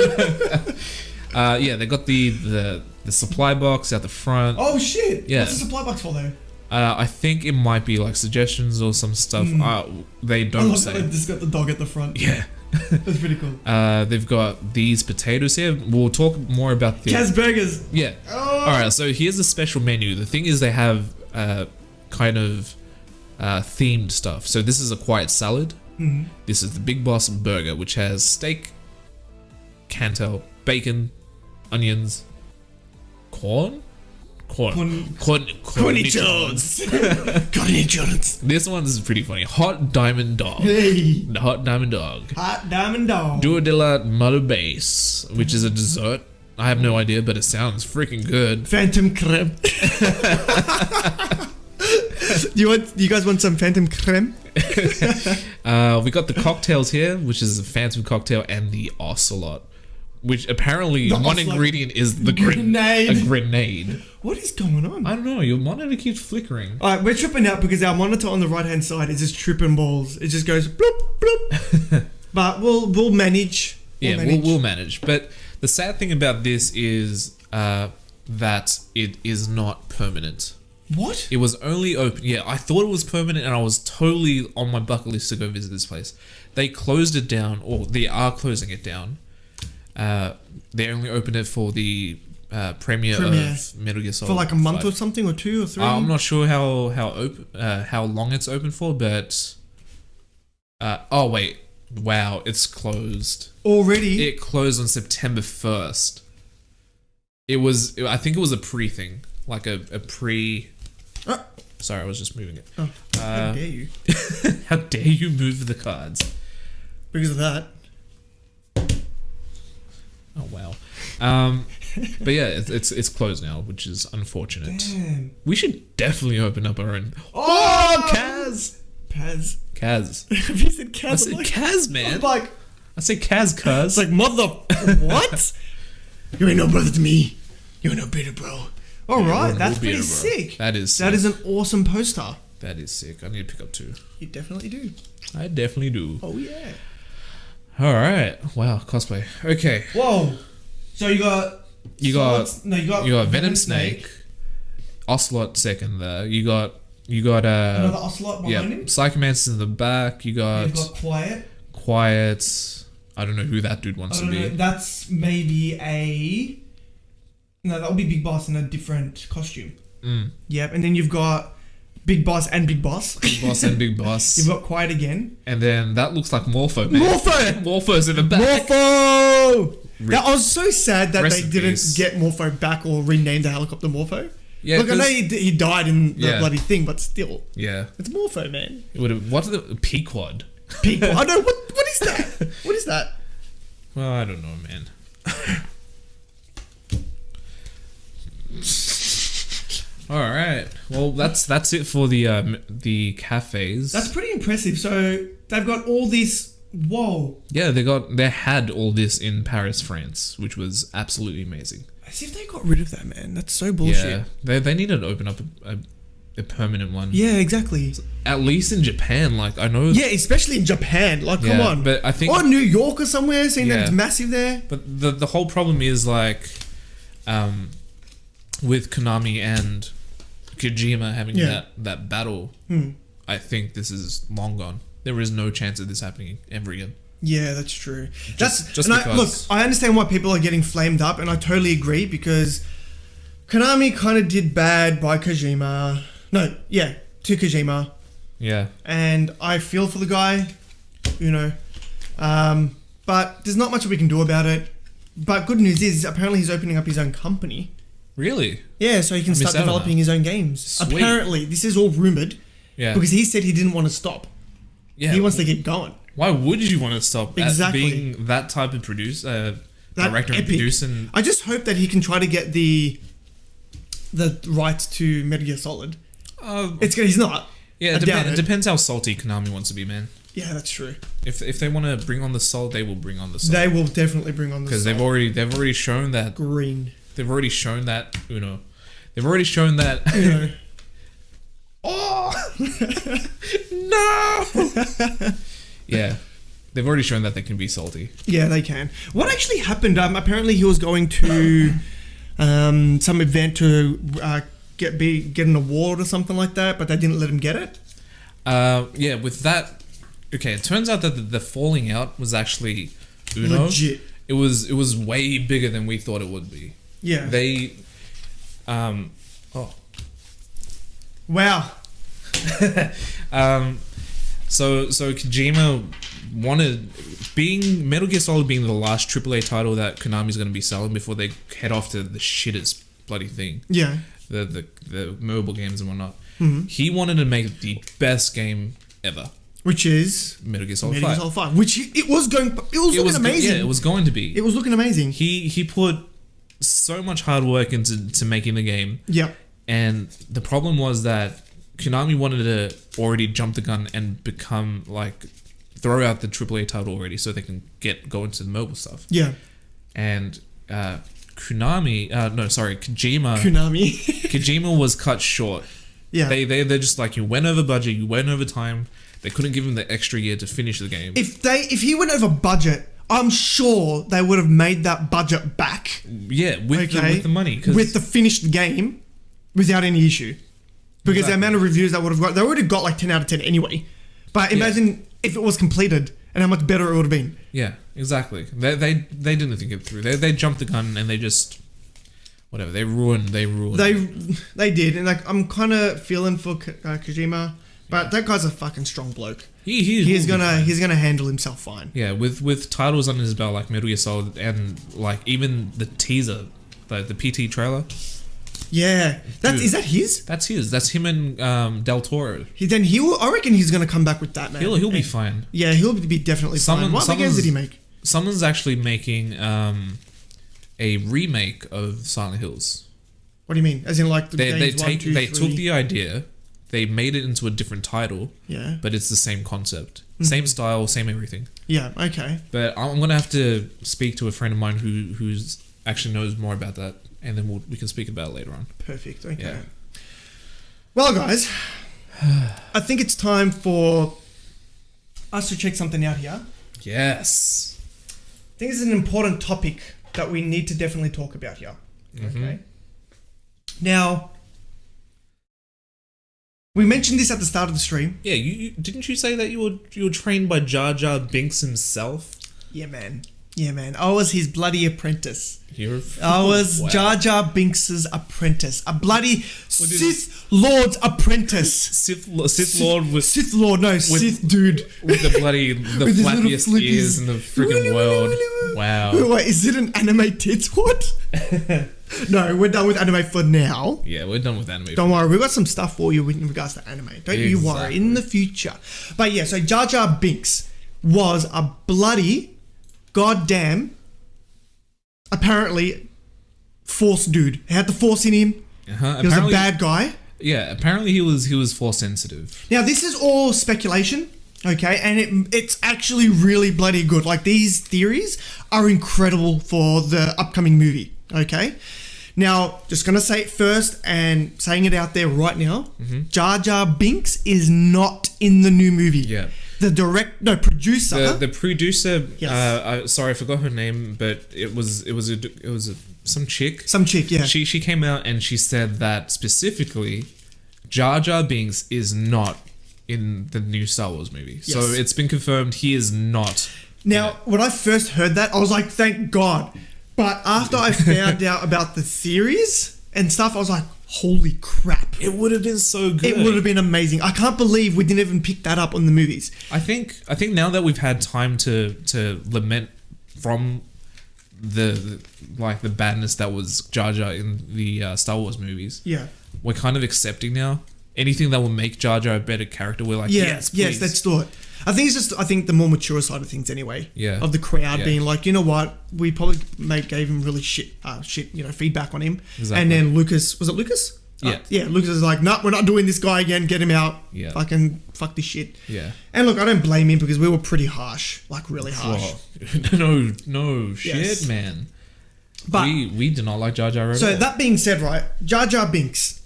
Yeah, they got the supply box out the front. Oh shit! Yeah. What's the supply box for though? I think it might be like suggestions or some stuff. They don't say. They just got the dog at the front. Yeah. That's pretty cool. They've got these potatoes here. We'll talk more about the Kaz Burgers. Yeah. Oh. Alright, so here's a special menu. The thing is, they have kind of themed stuff. So this is a quiet salad. This is the Big Boss burger, which has steak, Cantal, bacon, onions, cornichons. This one's pretty funny. Hot Diamond Dog. Hey. The Hot Diamond Dog. Hot Diamond Dog. Dua de la Mother Base, which is a dessert. I have no idea, but it sounds freaking good. Phantom creme. You guys want some phantom creme? We got the cocktails here, which is a phantom cocktail and the ocelot. Which apparently one ingredient is the grenade. A grenade. What is going on? I don't know. Your monitor keeps flickering. Alright, we're tripping out because our monitor on the right hand side is just tripping balls. It just goes bloop bloop. But we'll manage. We'll manage. But the sad thing about this is that it is not permanent. What? It was only open. Yeah, I thought it was permanent, and I was totally on my bucket list to go visit this place. They closed it down, or they are closing it down. They only opened it for the premiere of Metal Gear Solid for like a month 5. or something, or 2 or 3. I'm not sure how long it's open for, but oh wait, wow, it's closed already. It closed on September 1st. I think it was a pre thing, like a pre. Sorry, I was just moving it. Oh, how dare you? How dare you move the cards? Because of that. Oh wow. But yeah, it's closed now, which is unfortunate. Damn. We should definitely open up our own. Oh, Kaz. Paz. Kaz. Have you said Kaz? I said Kaz, man. I'm like, I say Kaz, cuz. it's like mother. What? You ain't no brother to me. You ain't no bearded bro. All right, that's pretty sick. That is sick. That is an awesome poster. That is sick. I need to pick up 2. You definitely do. I definitely do. Oh yeah. All right. Wow, cosplay. Okay. Whoa. So you got Venom Snake, Ocelot second there. You got another Ocelot behind him. Psychomantis in the back. You've got Quiet. Quiet. I don't know who that dude wants to be. That's maybe that would be Big Boss in a different costume. Yep, and then you've got Big Boss and Big Boss. Big Boss and Big Boss. You've got Quiet again. And then that looks like Morpho, man. Morpho! Morpho's in the back. Morpho! I was so sad that Rest they in didn't peace. get Morpho back or rename the helicopter Morpho. Yeah, look, I know he died in the bloody thing, but still. Yeah. It's Morpho, man. It would have. What's the Pequod? Pequod. I know. What is that? What is that? Well, I don't know, man. All right. Well, that's it for the cafes. That's pretty impressive. So they've got all this. Whoa. Yeah, they had all this in Paris, France, which was absolutely amazing. As if they got rid of that, man. That's so bullshit. Yeah, they needed to open up a permanent one. Yeah, exactly. At least in Japan, like I know. Yeah, especially in Japan. Like, come on. But I think or New York or somewhere, seeing that it's massive there. But the whole problem is like, with Konami and Kojima having that battle, I think this is long gone. There is no chance of this happening ever again. Yeah, that's true. Just because I understand why people are getting flamed up, and I totally agree because Konami kind of did bad by Kojima. To Kojima. Yeah. And I feel for the guy, but there's not much we can do about it. But good news is apparently he's opening up his own company. Really? Yeah, so he can start developing his own games. Sweet. Apparently, this is all rumored. Yeah. Because he said he didn't want to stop. Yeah. He wants to keep going. Why would you want to stop at Exactly. being that type of producer, That director and epic. producer? And I just hope that he can try to get the rights to Metal Gear Solid. He's not. yeah, I doubt it depends how salty Konami wants to be, man. Yeah, that's true. If they want to bring on the Soul, they will bring on the Soul. They will definitely bring on the Because they've already shown that green. they've already shown that they've already shown that oh no yeah, they've already shown that they can be salty. Yeah, they can. What actually happened? Apparently, he was going to some event to get an award or something like that, but they didn't let him get it. Yeah, with that, okay, it turns out that the falling out was actually Legit. It was way bigger than we thought it would be. Yeah. They Wow. So Kojima wanted Metal Gear Solid being the last AAA title that Konami's going to be selling before they head off to the shittest bloody thing. Yeah. The mobile games and whatnot. Mm-hmm. He wanted to make the best game ever, Which is Metal Gear Solid Metal 5. Gear Solid 5. Which it was looking amazing. Yeah, it was going to be. It was looking amazing. He put so much hard work into making the game. Yep. And the problem was that Konami wanted to already jump the gun and become throw out the AAA title already so they can go into the mobile stuff. Yeah. And Kojima Kojima was cut short. Yeah. They're just like, you went over budget, you went over time. They couldn't give him the extra year to finish the game. If he went over budget, I'm sure they would have made that budget back. Yeah, with the money. With the finished game without any issue. Because the amount of reviews they would have got, they would have got like 10 out of 10 anyway. But imagine if it was completed and how much better it would have been. Yeah, exactly. They didn't think it through. They jumped the gun and they just whatever. They ruined. They did, and I'm kind of feeling for Kojima, but that guy's a fucking strong bloke. He's gonna handle himself fine. Yeah, with titles under his belt like Metal Gear Solid and even the teaser, the PT trailer. Yeah, is that his? That's his. That's him and Del Toro. I reckon he's gonna come back with that, man. He'll be fine. Yeah, he'll be definitely fine. What other games did he make? Someone's actually making a remake of Silent Hills. What do you mean? As in like the They games one, two, they three? took the idea, they made it into a different title, Yeah. but it's the same concept, same style, same everything. Yeah. Okay. But I'm gonna have to speak to a friend of mine who's actually knows more about that, and then we can speak about it later on. Perfect. Okay. Yeah. Well, guys, I think it's time for us to check something out here. Yes. I think this is an important topic that we need to definitely talk about here. Okay. Now, we mentioned this at the start of the stream. Yeah. You didn't you say that you were trained by Jar Jar Binks himself? Yeah, man. Yeah, man. I was his bloody apprentice. You're. I was Wow. Jar Jar Binks's apprentice. A bloody Sith Lord's apprentice. Sith Lord with Sith Lord, no, Sith dude. with the bloody the With his little flappiest flippies. ears in the freaking world. Wow. Wait, is it an anime tits? What? No, we're done with anime for now. Yeah, we're done with anime. Don't worry, we've got some stuff for you in regards to anime. Don't you worry, in the future. But yeah, so Jar Jar Binks was a bloody goddamn, apparently, Force dude. He had the Force in him. He was a bad guy. Yeah, apparently he was Force sensitive. Now, this is all speculation, okay? And it's actually really bloody good. Like, these theories are incredible for the upcoming movie, okay? Now, just going to say it first and saying it out there right now. Jar Jar Binks is not in the new movie. Yeah. The producer. The producer. Yes. Sorry, I forgot her name, but it was some chick. Some chick, yeah. She came out and she said that specifically, Jar Jar Binks is not in the new Star Wars movie. So Yes. it's been confirmed he is not. Now, when I first heard that, I was like, thank God. But after I found out about the theories and stuff, I was like, holy crap. It would have been so good. It would have been amazing. I can't believe we didn't even pick that up on the movies. I think now that we've had time to lament from the badness that was Jar Jar in the Star Wars movies. Yeah. We're kind of accepting now. Anything that will make Jar Jar a better character, we're like, yes, please. let's do it. I think the more mature side of things anyway. Yeah. Of the crowd Yeah. being like, you know what, we probably gave him really shit, feedback on him. Exactly. And then Lucas, was it Lucas? Yeah. Lucas is like, no, we're not doing this guy again. Get him out. Yeah. Fucking fuck this shit. Yeah. And look, I don't blame him because we were pretty harsh, like really harsh. Whoa. no shit, Yes. man. But we do not like Jar Jar at all. so that being said, right, Jar Jar Binks.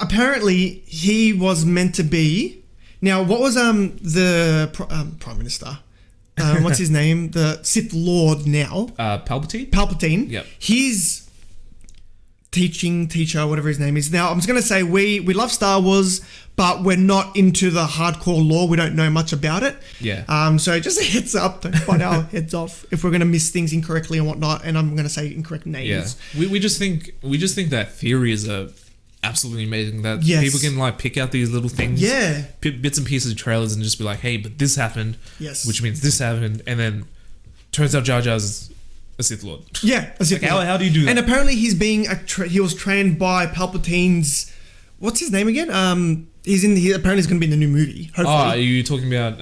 Apparently, he was meant to be. Now, what was the Prime Minister? What's his name? The Sith Lord now. Palpatine? Palpatine. Yep. His teacher, whatever his name is. Now, I'm just going to say we love Star Wars, but we're not into the hardcore lore. We don't know much about it. Yeah. So just a heads up. Don't bite our heads off if we're going to miss things incorrectly and whatnot. And I'm going to say incorrect names. Yeah. We just think that theories are absolutely amazing. That Yes. people can like pick out these little things. Yeah. Bits and pieces of trailers and just be like, hey, but this happened. Yes. Which means this happened. And then turns out Jar Jar's a Sith Lord. Yeah, a Sith Like, Lord. how do you do that? And apparently he's being he was trained by Palpatine's. What's his name again? Apparently he's going to be in the new movie. Hopefully. are you talking about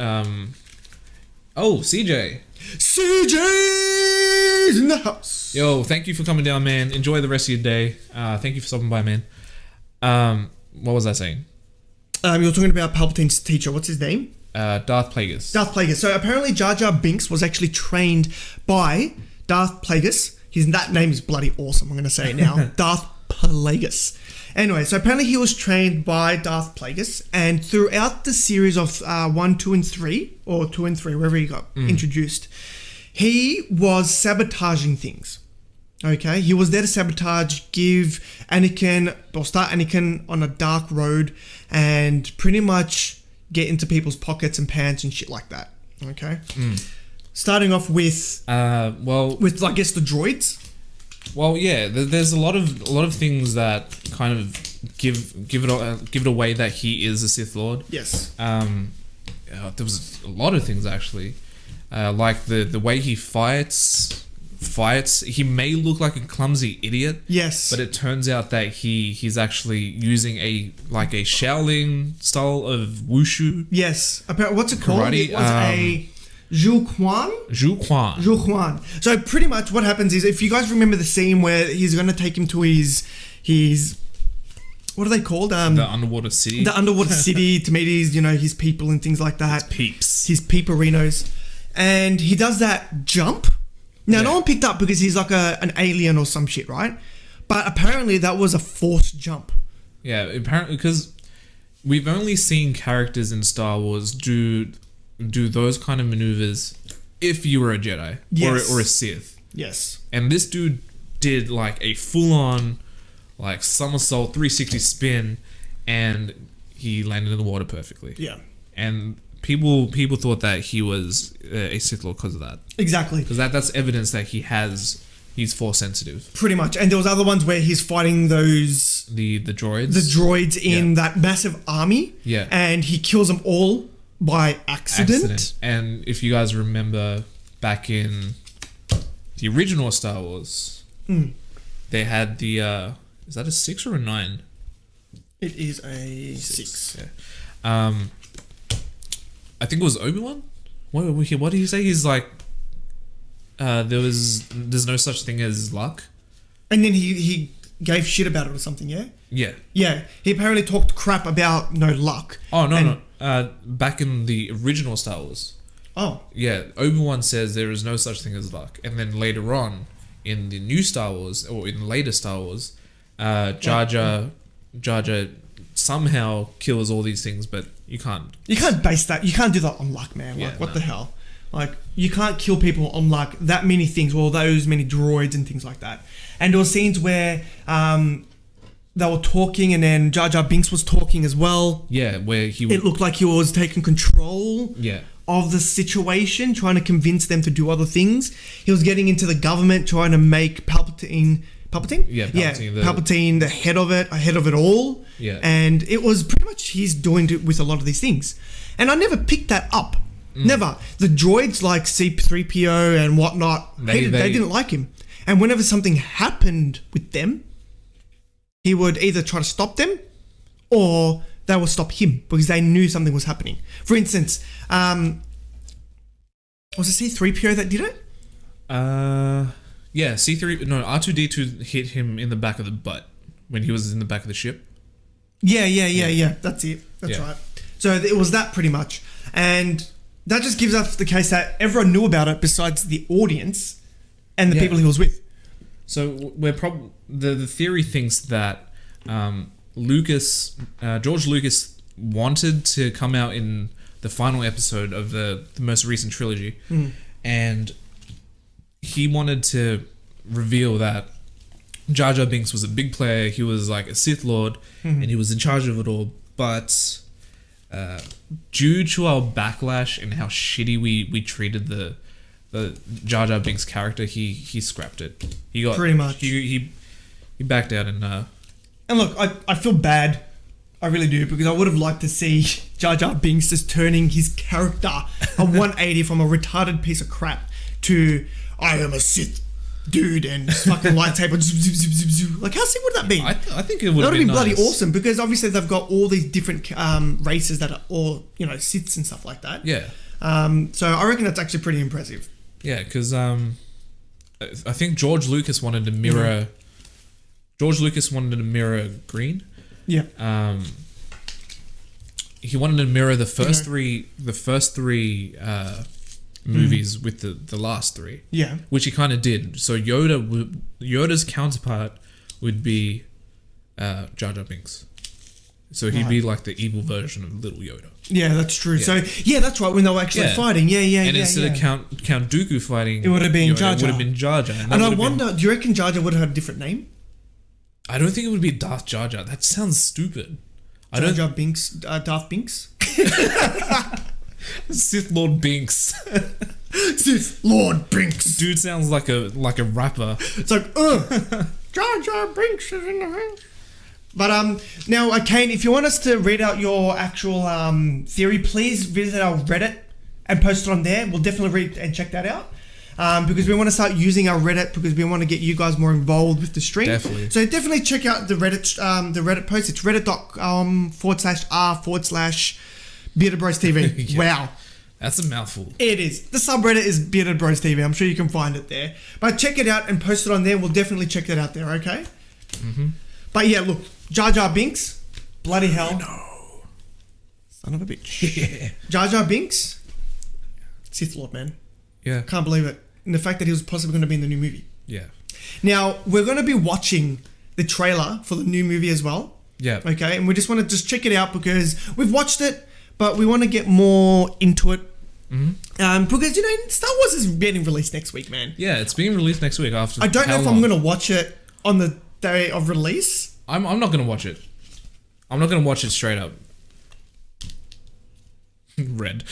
CJ? CJ's in the house. Yo, thank you for coming down, man. Enjoy the rest of your day. Thank you for stopping by, man. What was I saying? You're talking about Palpatine's teacher. What's his name? Darth Plagueis. Darth Plagueis. So apparently Jar Jar Binks was actually trained by Darth Plagueis. That name is bloody awesome. I'm going to say it now. Darth Plagueis. Anyway, so apparently he was trained by Darth Plagueis, and throughout the series of 1, 2, and 3, or 2 and 3, wherever he got introduced, he was sabotaging things. Okay, he was there to sabotage, start Anakin on a dark road, and pretty much get into people's pockets and pants and shit like that. Okay, starting off with I guess the droids. Well, yeah, there's a lot of things that kind of give it away that he is a Sith Lord. Yes. There was a lot of things actually, like the way he fights. He may look like a clumsy idiot. Yes. But it turns out that he's actually using a Shaolin style of wushu. Yes. What's it called? Karate, It was Zhu Quan. Zhu Quan. So pretty much what happens is, if you guys remember the scene where he's going to take him to his what are they called? The underwater city. The underwater city to meet his, his people and things like that. Peeps. His peeperinos. And he does that jump. Now, no one picked up because he's like an alien or some shit, right? But apparently that was a forced jump. Yeah, apparently, because we've only seen characters in Star Wars do those kind of maneuvers if you were a Jedi or a Sith. Yes. And this dude did like a full-on like somersault 360 spin, and he landed in the water perfectly. Yeah. And people thought that he was a Sith Lord because of that. Exactly. Because that's evidence that he's Force sensitive. Pretty much. And there was other ones where he's fighting those the droids. The droids in that massive army. Yeah. And he kills them all by accident. And if you guys remember back in the original Star Wars, they had the is that a 6 or a 9? It is a 6. Yeah. I think it was Obi-Wan. What did he say? He's like, there's no such thing as luck. And then he gave shit about it or something, yeah? Yeah. Yeah. He apparently talked crap about no luck. Oh, no. Back in the original Star Wars. Oh. Yeah, Obi-Wan says there is no such thing as luck. And then later on, in the new Star Wars, or in later Star Wars, Jar Jar somehow kills all these things, but you can't base that. You can't do that on luck, man. Like, what the hell? Like, you can't kill people on luck. That many things, or those many droids and things like that. And there were scenes where they were talking, and then Jar Jar Binks was talking as well. Yeah, where it looked like he was taking control. Yeah. Of the situation, trying to convince them to do other things. He was getting into the government, trying to make Palpatine. Yeah, Palpatine the head of it all. Yeah. And it was pretty much he's doing it with a lot of these things. And I never picked that up. Never. The droids like C-3PO and whatnot, they didn't like him. And whenever something happened with them, he would either try to stop them or they would stop him because they knew something was happening. For instance, was it C-3PO that did it? Yeah, R2-D2 hit him in the back of the butt when he was in the back of the ship. Yeah. That's it. That's right. So it was that pretty much. And that just gives us the case that everyone knew about it besides the audience and the people he was with. So the theory thinks that George Lucas wanted to come out in the final episode of the most recent trilogy, and he wanted to reveal that Jar Jar Binks was a big player. He was like a Sith Lord, and he was in charge of it all. But due to our backlash and how shitty we treated the Jar Jar Binks character, he scrapped it. He got pretty much. He backed out and. And look, I feel bad. I really do, because I would have liked to see Jar Jar Binks just turning his character a 180 from a retarded piece of crap to I am a Sith dude and fucking lightsaber. Like, how sick would that be? I think it would have been nice. Bloody awesome, because obviously they've got all these different races that are all, Siths and stuff like that. Yeah. So I reckon that's actually pretty impressive. Yeah, because I think George Lucas wanted to mirror. George Lucas wanted to mirror Green. Yeah. He wanted to mirror the first three movies with the last three. Yeah. Which he kind of did. So Yoda's counterpart would be Jar Jar Binks. So he'd be like the evil version of Little Yoda. Yeah, that's true. Yeah. So that's right, when they were actually fighting. And instead of Count Dooku fighting, it would have been Yoda, Jar Jar. It would have been Jar Jar. And I wonder, do you reckon Jar Jar would have had a different name? I don't think it would be Darth Jar Jar. That sounds stupid. Jar Jar Binks, Darth Binks? Sith Lord Binks. Sith Lord Binks. Dude sounds like a rapper. It's like, Jar Jar Binks is in the house. But now, Kane, if you want us to read out your actual theory, please visit our Reddit and post it on there. We'll definitely read and check that out. Because we want to start using our Reddit, because we want to get you guys more involved with the stream. Definitely. So definitely check out the Reddit post. It's reddit.com/r/BeardedBros TV. Yeah. Wow. That's a mouthful. It is. The subreddit is Bearded Bros TV. I'm sure you can find it there. But check it out and post it on there. We'll definitely check that out there, okay? Mm-hmm. But yeah, look. Jar Jar Binks. Bloody hell. No. Son of a bitch. Yeah. Jar Jar Binks. Sith Lord, man. Yeah. Can't believe it. And the fact that he was possibly going to be in the new movie. Yeah. Now, we're going to be watching the trailer for the new movie as well. Yeah. Okay, and we just want to just check it out because we've watched it, but we want to get more into it. Mm-hmm. Because, Star Wars is getting released next week, man. Yeah, it's being released next week after. I don't know if I'm going to watch it on the day of release. I'm not going to watch it. I'm not going to watch it straight up. Red.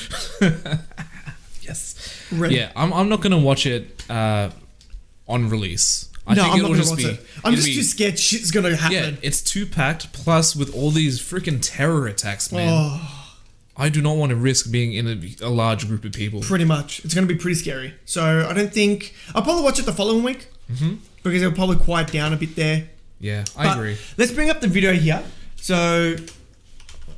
Yes. Red. Yeah, I'm not going to watch it on release. I think I'm it'll not just gonna be. watch it. I'm just too scared shit's going to happen. Yeah, it's too packed. Plus, with all these freaking terror attacks, man. Oh, I do not want to risk being in a large group of people. pretty much. It's going to be pretty scary. So I don't think... I'll probably watch it the following week. Mm-hmm. Because it'll probably quiet down a bit there. Yeah, I But agree. let's bring up the video here. So...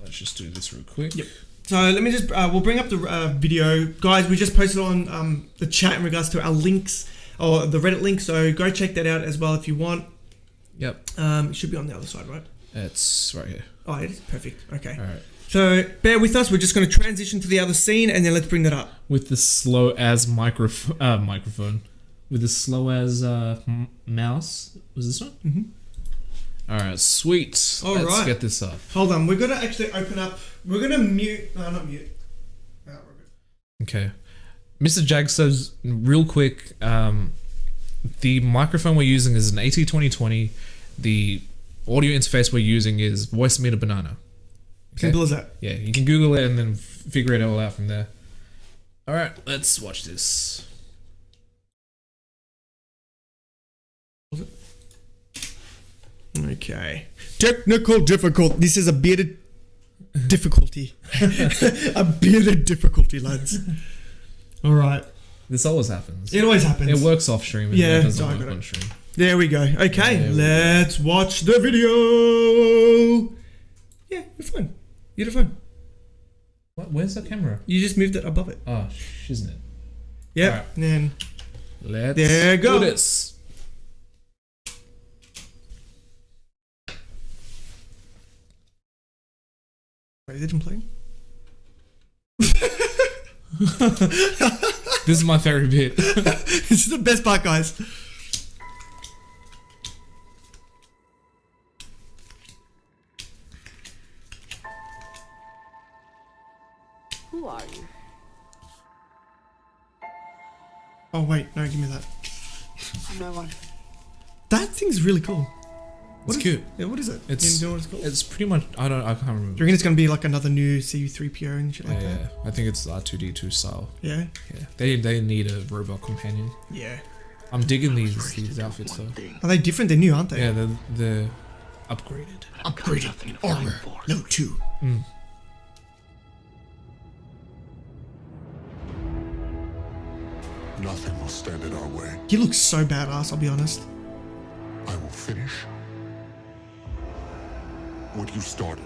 Let's just do this real quick. Yep. So let me just... we'll bring up the video. Guys, we just posted on the chat in regards to our links... or the Reddit link, so go check that out as well if you want. Yep. It should be on the other side, right? It's right here. Oh, it is? Perfect. Okay. All right. So bear with us. We're just going to transition to the other scene and then let's bring that up. With the slow as microphone. With the slow as mouse. Was this one? Mm-hmm. All right, sweet. All Let's right. get this up. Hold on. We're going to actually open up. We're going to mute. No, not mute. No, we're good. Okay. Mr. Jag says, real quick, the microphone we're using is an AT2020. The audio interface we're using is Voice Meter Banana. Okay? Simple as that. Yeah, you can Google it and then figure it all out from there. All right, let's watch this. Okay. Technical difficult. This is a bearded difficulty. A bearded difficulty, lads. All right. This always happens. It always happens. It works off stream and Yeah, it doesn't I work got it. on stream. There we go. Okay, There we let's watch the video. Yeah, you're fine. You're fine. What? Where's the camera? You just moved it above it. Oh, isn't it? Yep. Alright. And then Let's There you go. do this. wait, is it playing? This is my favorite bit. This is the best part, guys. Who are you? Oh wait, no, give me that. I'm no one. That thing's really cool. It's cute. Yeah, what is it? It's you know what it's called? It's pretty much. I can't remember. Do you reckon it's gonna be like another new C3PO and shit like Yeah, that? I think it's R2D2 style. Yeah. Yeah, they need a robot companion. Yeah. I'm digging these outfits though. Are they different? They're new, aren't they? Yeah, they're upgraded. Upgraded armor. No 2. Nothing will stand in our way. He looks so badass, I'll be honest. I will finish what you started.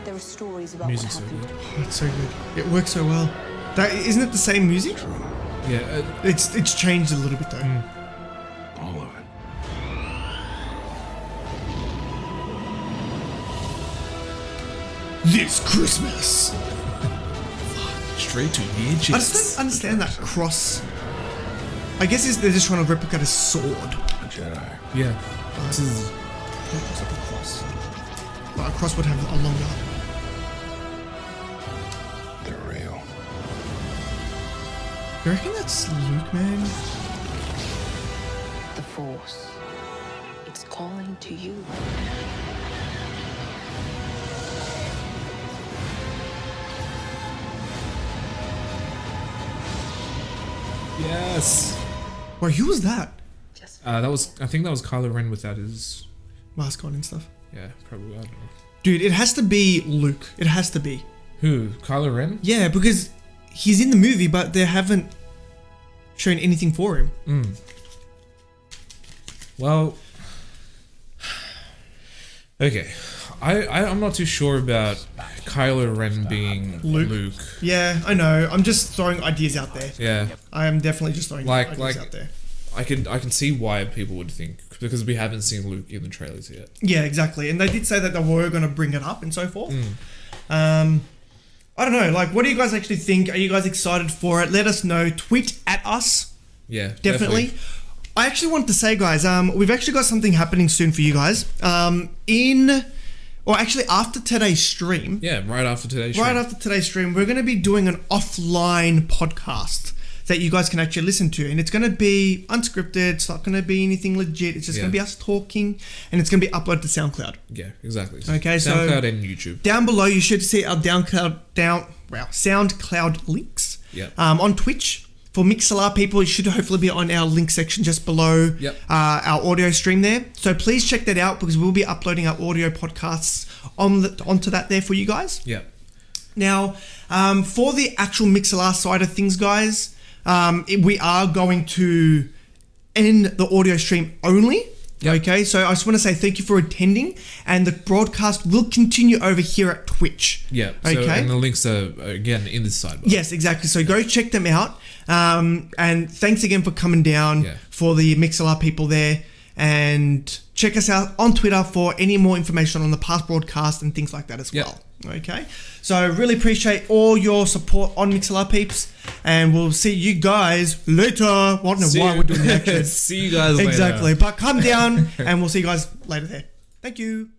There are stories about Music's what so happened. good. Oh, it's so good. It works so well. That isn't it the same music? Yeah, It's changed a little bit though. All of it. This Christmas. straight to the I edges. just don't understand that cross. I guess they're just trying to replicate a sword. A Jedi. Yeah, this is That looks like a cross. But a cross would have a longer. They're real. You reckon that's Luke, man? The Force. It's calling to you. yes. Wait, who was that? Just That was. I think that was Kylo Ren without his. Mask on and stuff. Yeah, probably. I don't know. Dude, it has to be Luke. It has to be. Who? Kylo Ren? Yeah, because he's in the movie, but they haven't shown anything for him. Well, Okay, I'm not too sure about Kylo Ren being Luke. Yeah, I know. I'm just throwing ideas out there. Yeah, I am definitely just throwing ideas out there. I can see why people would think, because we haven't seen Luke in the trailers yet. Yeah, exactly. And they did say that they were going to bring it up and so forth. I don't know. Like, what do you guys actually think? Are you guys excited for it? Let us know. Tweet at us. Yeah, Definitely. I actually want to say, guys, we've actually got something happening soon for you guys. After today's stream. Yeah, right after today's stream. Right after today's stream, we're going to be doing an offline podcast that you guys can actually listen to. And it's going to be unscripted. It's not going to be anything legit. It's just going to be us talking. And it's going to be uploaded to SoundCloud. Yeah, exactly. Okay, SoundCloud and YouTube. Down below, you should see our SoundCloud links. Yep. On Twitch. For Mixlr people, it should hopefully be on our link section just below our audio stream there. So please check that out, because we'll be uploading our audio podcasts onto that there for you guys. Yeah. Now, for the actual Mixlr side of things, guys, we are going to end the audio stream only. Yep. Okay, so I just want to say thank you for attending, and the broadcast will continue over here at Twitch. Yeah. Okay. And the links are again in this sidebar. Yes, exactly. So go check them out. And thanks again for coming down for the Mixlr people there. And check us out on Twitter for any more information on the past broadcast and things like that as well. Okay. So really appreciate all your support on Mixlr peeps. And we'll see you guys later. I don't know why we're doing the action. See you guys later. Exactly. But come down and we'll see you guys later there. Thank you.